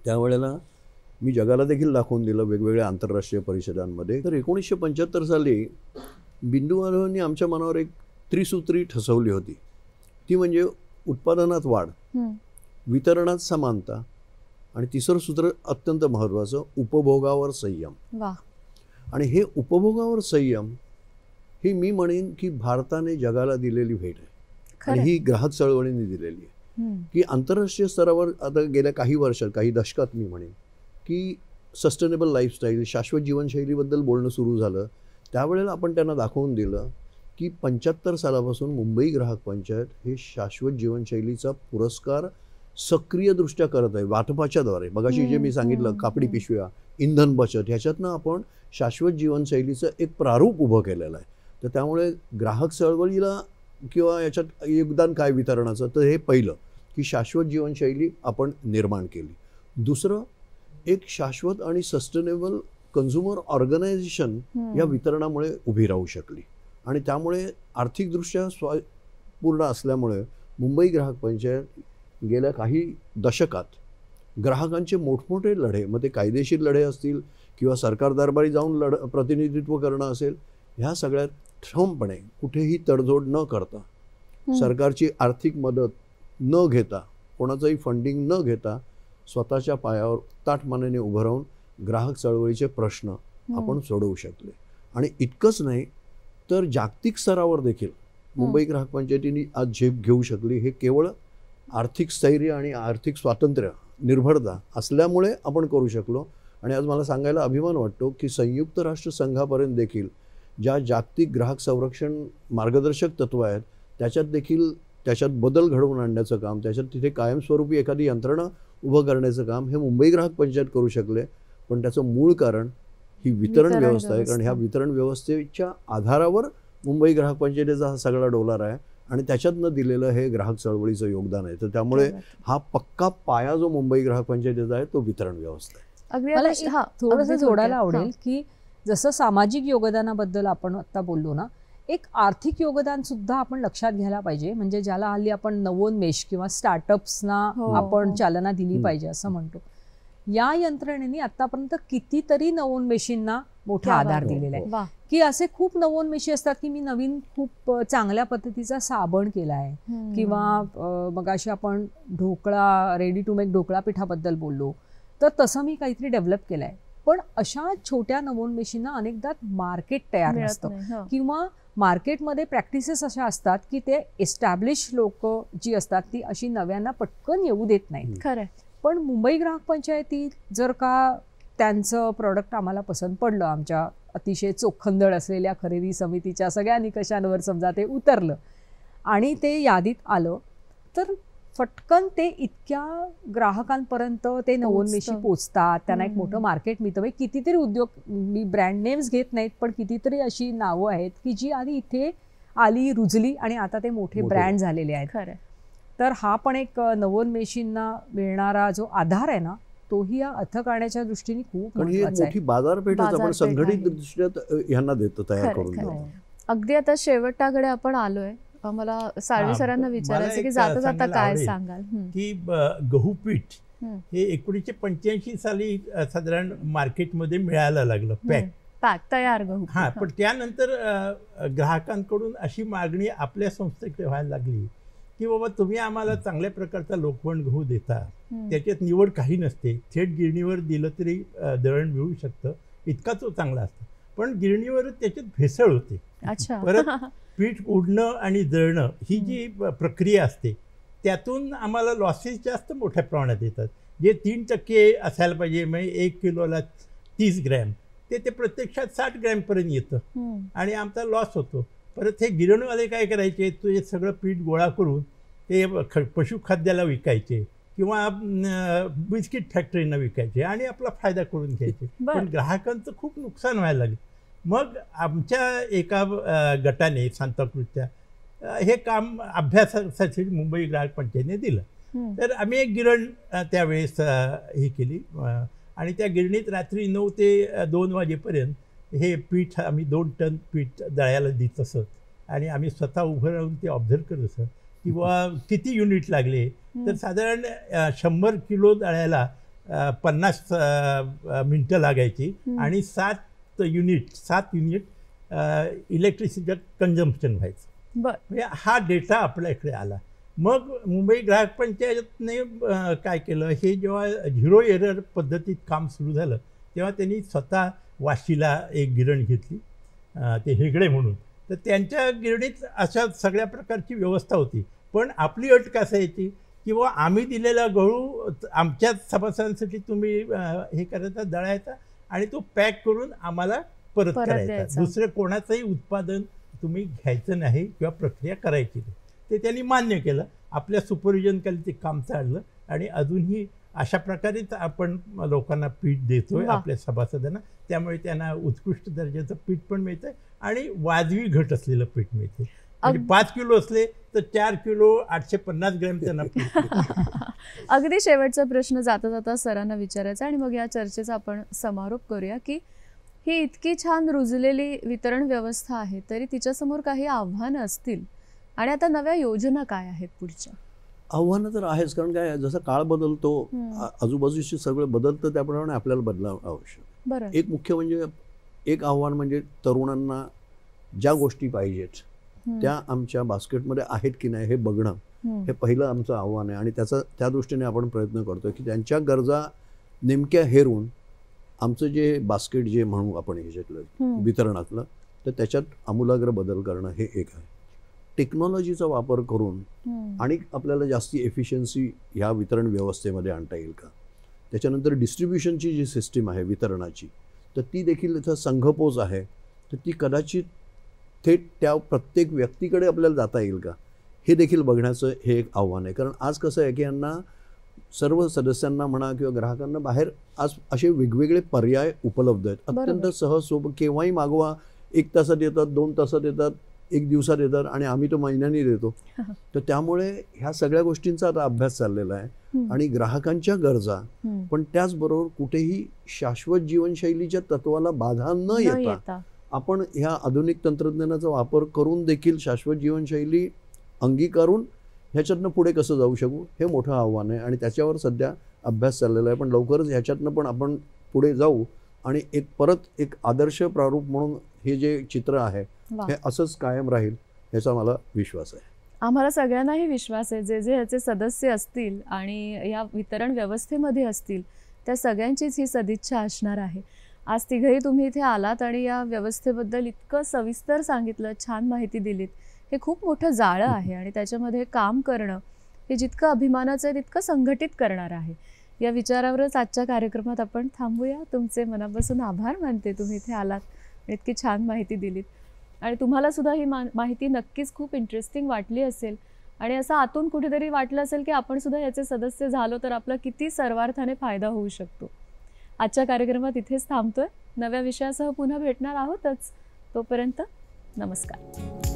त्यावेळेला मी जगाला देखील दाखवून दिलं वेगवेगळ्या आंतरराष्ट्रीय परिषदांमध्ये. तर 1975 साली बिंदू माधवांनी आमच्या मनावर एक त्रिसूत्री ठसवली होती. ती म्हणजे उत्पादनात वाढ, वितरणात समानता आणि तिसरं सूत्र अत्यंत महत्त्वाचं, उपभोगावर संयम. वा. आणि हे उपभोगावर संयम ही मी म्हणेन की भारताने जगाला दिलेली भेट आहे आणि ही ग्राहक चळवळीने दिलेली आहे. की आंतरराष्ट्रीय स्तरावर आता गेल्या काही वर्षात, काही दशकात मी म्हणेन की सस्टेनेबल लाईफस्टाईल, शाश्वत जीवनशैलीबद्दल बोलणं सुरू झालं. त्यावेळेला आपण त्यांना दाखवून दिलं की 75 सालापासून मुंबई ग्राहक पंचायत हे शाश्वत जीवनशैलीचा पुरस्कार सक्रियदृष्ट्या करत आहे वाटपाच्याद्वारे. मगाशी जे मी सांगितलं, कापडी पिशव्या, इंधन बचत, ह्याच्यातनं आपण शाश्वत जीवनशैलीचं एक प्रारूप उभं केलेलं आहे. तर त्यामुळे ग्राहक चळवळीला किंवा याच्यात योगदान काय वितरणाचं, तर हे पहिलं की शाश्वत जीवनशैली आपण निर्माण केली. दुसरं, एक शाश्वत आणि सस्टेनेबल कन्झ्युमर ऑर्गनायझेशन या वितरणामुळे उभी राहू शकली. आणि त्यामुळे आर्थिकदृष्ट्या पूर्ण असल्यामुळे मुंबई ग्राहक पंचायत गेल्या काही दशकात ग्राहकांचे मोठमोठे लढे, मग ते कायदेशीर लढे असतील किंवा सरकार दरबारी जाऊन प्रतिनिधित्व करणं असेल, ह्या सगळ्यात ठामपणे कुठेही तडजोड न करता, सरकारची आर्थिक मदत न घेता, कोणाचंही फंडिंग न घेता स्वतःच्या पायावर ताठमानेने उभं राहून ग्राहक चळवळीचे प्रश्न आपण सोडवू शकले. आणि इतकंच नाही तर जागतिक स्तरावर देखील मुंबई ग्राहक पंचायतीने आज झेप घेऊ शकली. हे केवळ आर्थिक स्थैर्य आणि आर्थिक स्वातंत्र्य, निर्भरता असल्यामुळे आपण करू शकलो. आणि आज मला सांगायला अभिमान वाटतो की संयुक्त राष्ट्र संघापर्यंत देखील ज्या जागतिक ग्राहक संरक्षण मार्गदर्शक तत्त्व आहेत त्याच्यात बदल घडवून आणण्याचं काम, त्याच्यात तिथे कायमस्वरूपी एखादी यंत्रणा उभं करण्याचं काम हे मुंबई ग्राहक पंचायत करू शकले. पण त्याचं मूळ कारण ही वितरण व्यवस्था आहे. कारण ह्या वितरण व्यवस्थेच्या आधारावर मुंबई ग्राहक पंचायतीचा हा सगळा डोलार आहे आणि त्याच्यातनं दिलेलं हे ग्राहक चळवळीचं योगदान आहे. तर त्यामुळे हा पक्का पाया जो मुंबई ग्राहक पंचायतीचा आहे तो वितरण व्यवस्था आहे. मला थोडंसं जोडायला आवडेल की जसं सामाजिक योगदानाबद्दल आपण आता बोललो ना, एक आर्थिक योगदान सुद्धा आपण लक्षात घ्यायला पाहिजे. म्हणजे ज्याला हल्ली आपण नवोन्मेष किंवा स्टार्टअप्सना आपण चालना दिली पाहिजे असं म्हणतो. या यंत्रणेने आतापर्यंत कितीतरी नवोन्मेषींना मोठा आधार दिलेला आहे. की असे खूप नवोन्मेषी असतात की मी नवीन खूप चांगल्या पद्धतीचा साबण केला आहे किंवा मगाशी आपण dhokla, ready to make dhokla पिठाबद्दल बोललो, तर तसं मी काहीतरी डेव्हलप केलं आहे. पण अशा छोट्या नवोन्मेषींना अनेकदा मार्केट तयार नसतं किंवा मार्केटमध्ये प्रॅक्टिसेस अशा असतात की ते एस्टॅब्लिश लोक जी असतात ती अशी नव्यांना पटकन येऊ देत नाहीत. खरं. पण मुंबई ग्राहक पंचायतीत जर का त्यांचं प्रोडक्ट आम्हाला पसंत पडलं, आमच्या अतिशय चोखंदळ असलेल्या खरेदी समितीच्या सगळ्या निकषांवर समजा ते उतरलं आणि ते यादीत आलं, तर फटकन ते इतक्या ग्राहकांपर्यंत ते नवोन्मेषी पोचतात, त्यांना एक मोठं मार्केट मिळतं. कितीतरी उद्योग, मी ब्रँड नेम्स घेत नाहीत पण कितीतरी अशी नावं आहेत की जी आधी इथे आली, रुजली आणि आता ते मोठे ब्रँड झालेले आहेत. खरं. तर हा पण एक नवोन्मेषींना मिळणारा जो आधार आहे ना, तोही या अर्थकारणाच्या दृष्टीने खूप महत्त्वाचा आहे. मोठी बाजारपेठच आपण संघटित दृष्ट्या ह्यांना देतो, तयार करून देतो. अगदी आता शेवटाकडे आपण आलोय. मला साळवी सरांना विचारायचं की जाता जाता काय सांगाल की गहू पीठ हे 1985 साली साधारण मार्केटमध्ये मिळायला लागलं पॅक तयार गहू. हा, पण त्यानंतर ग्राहकांकडून अशी मागणी आपल्या संस्थेकडे व्हायला लागली की बाबा तुम्ही आम्हाला चांगल्या प्रकारचा लोकवण गहू देता, त्याच्यात निवड काही नसते, थेट गिरणीवर दिलं तरी दळण मिळू शकतं, इतका तो चांगला असतो. पण गिरणीवर त्याच्यात भेसळ होते. परत पीठ उडणं आणि दळणं ही जी प्रक्रिया असते त्यातून आम्हाला लॉसेस जास्त मोठ्या प्रमाणात येतात. जे 3% असायला पाहिजे, म्हणजे 1 किलोला 30 ग्रॅम ते प्रत्यक्षात 60 ग्रॅमपर्यंत येतं आणि आमचा लॉस होतो. परत हे गिरणवाले काय करायचे, ते सगळं पीठ गोळा करून ते पशुखाद्याला विकायचे किंवा बिस्किट फॅक्टरीना विकायचे आणि आपला फायदा करून घ्यायचे. पण ग्राहकांचं खूप नुकसान व्हायला लागले. मग आमच्या एका गटाने सांताक्रूजच्या हे काम अभ्यासासाठी मुंबई ग्राहक पंचायतीने दिलं. तर आम्ही एक गिरण त्यावेळेस हे केली आणि त्या गिरणीत रात्री 9 ते 2 वाजेपर्यंत हे पीठ आम्ही 2 टन पीठ दळायला देत असत आणि आम्ही स्वतः उभं राहून ते ऑब्झर्व करत असत किंवा किती युनिट लागले. तर साधारण 100 किलो दळायला 50 मिनटं लागायची आणि 7 युनिट इलेक्ट्रिसिटीचं कन्झम्पशन व्हायचं. म्हणजे हा डेटा आपल्याकडे आला. मग मुंबई ग्राहक पंचायतने काय केलं, हे जेव्हा 0 एरर पद्धतीत काम सुरू झालं तेव्हा त्यांनी स्वतः वाशीला एक गिरण घेतली, ते हेगडे म्हणून. तर त्यांच्या गिरणीत अशा सगळ्या प्रकारची व्यवस्था होती. पण आपली अट कसं यायची किंवा आम्ही दिलेला गहू आमच्या सभासदांसाठी तुम्ही हे करायचा, दळायचा आणि तो पॅक करून आम्हाला परत करायचा. दुसरं कोणाचंही उत्पादन तुम्ही घ्यायचं नाही किंवा प्रक्रिया करायची नाही. ते त्यांनी मान्य केलं. आपल्या सुपरविजनखाली ते काम चाललं आणि अजूनही अशा प्रकारेच आपण लोकांना पीठ देतोय आपल्या सभासदांना. त्यामुळे त्यांना उत्कृष्ट दर्जाचं पीठ पण मिळतंय आणि वाजवी घट असलेलं पीठ मिळते. म्हणजे 5 किलो असले तर 4 किलो 850 ग्रॅम त्यांना पीठ. अगदी शेवटचा प्रश्न जाता जाता सरांना विचारायचा आणि मग या चर्चेचा आपण समारोप करूया की ही इतकी छान रुजलेली वितरण व्यवस्था आहे तरी तिच्यासमोर काही आव्हानं असतील आणि आता नव्या योजना काय आहेत पुढच्या? आव्हानं तर आहेच, कारण काय जसा काळ बदलतो आजूबाजूचे सगळं बदलतं त्याप्रमाणे आपल्याला बदलावं आवश्यक. एक मुख्य म्हणजे एक आव्हान म्हणजे तरुणांना ज्या गोष्टी पाहिजेत त्या आमच्या बास्केटमध्ये आहेत की नाही हे बघणं, हे पहिलं आमचं आव्हान आहे. आणि त्या दृष्टीने आपण प्रयत्न करतो की त्यांच्या गरजा नेमक्या हेरून आमचं जे बास्केट जे म्हणू आपण ह्याच्यातलं वितरणातलं, तर त्याच्यात आमूलाग्र बदल करणं हे एक आहे. टेक्नॉलॉजीचा वापर करून आणि आपल्याला जास्ती एफिशियन्सी ह्या वितरण व्यवस्थेमध्ये आणता येईल का. त्याच्यानंतर डिस्ट्रीब्युशनची जी सिस्टीम आहे वितरणाची, तर ती देखील इथं संघपोच आहे, तर ती कदाचित थेट त्या प्रत्येक व्यक्तीकडे आपल्याला जाता येईल का, हे देखील बघण्याचं हे एक आव्हान आहे. कारण आज कसं आहे की यांना सर्व सदस्यांना म्हणा किंवा ग्राहकांना बाहेर आज असे वेगवेगळे पर्याय उपलब्ध आहेत. अत्यंत सहजसोबत केव्हाही मागवा, 1 तासात येतात, 2 तासात येतात, 1 दिवसात येतात आणि आम्ही तो महिन्यानी देतो. तर त्यामुळे ह्या सगळ्या गोष्टींचा आता अभ्यास चाललेला आहे आणि ग्राहकांच्या गरजा पण त्याचबरोबर कुठेही शाश्वत जीवनशैलीच्या तत्वाला बाधा न येता आपण ह्या आधुनिक तंत्रज्ञानाचा वापर करून देखील शाश्वत जीवनशैली अंगीकारून ह्याच्यातनं पुढे कसं जाऊ शकू हे मोठं आव्हान आहे आणि त्याच्यावर सध्या अभ्यास चाललेला आहे. पण लवकरच ह्याच्यातनं पण आपण पुढे जाऊ आणि परत एक आदर्श प्रारूप म्हणून हे जे चित्र आहे हे असंच कायम राहील याचा मला विश्वास आहे. आम्हाला सगळ्यांनाही विश्वास आहे. जे ह्याचे सदस्य असतील आणि या वितरण व्यवस्थेमध्ये असतील त्या सगळ्यांचीच ही सदिच्छा असणार आहे. आज तिघही तुम्ही इथे आलात आणि या व्यवस्थेबद्दल इतकं सविस्तर सांगितलं, छान माहिती दिलीत. हे खूप मोठं जाळं आहे आणि त्याच्यामध्ये काम करणं हे जितकं अभिमानाचं आहे तितकं संघटित करणार आहे. या विचारावरच आजच्या कार्यक्रमात आपण थांबूया. तुमचे मनापासून आभार मानते, तुम्ही इथे आलात आणि इतकी छान माहिती दिलीत आणि तुम्हाला सुद्धा ही माहिती नक्कीच खूप इंटरेस्टिंग वाटली असेल आणि असं आतून कुठेतरी वाटलं असेल की आपण सुद्धा याचे सदस्य झालो तर आपला किती सर्वार्थाने फायदा होऊ शकतो. आजच्या कार्यक्रमात इथेच थांबतोय. नव्या विषयासह पुन्हा भेटणार आहोतच. तोपर्यंत नमस्कार.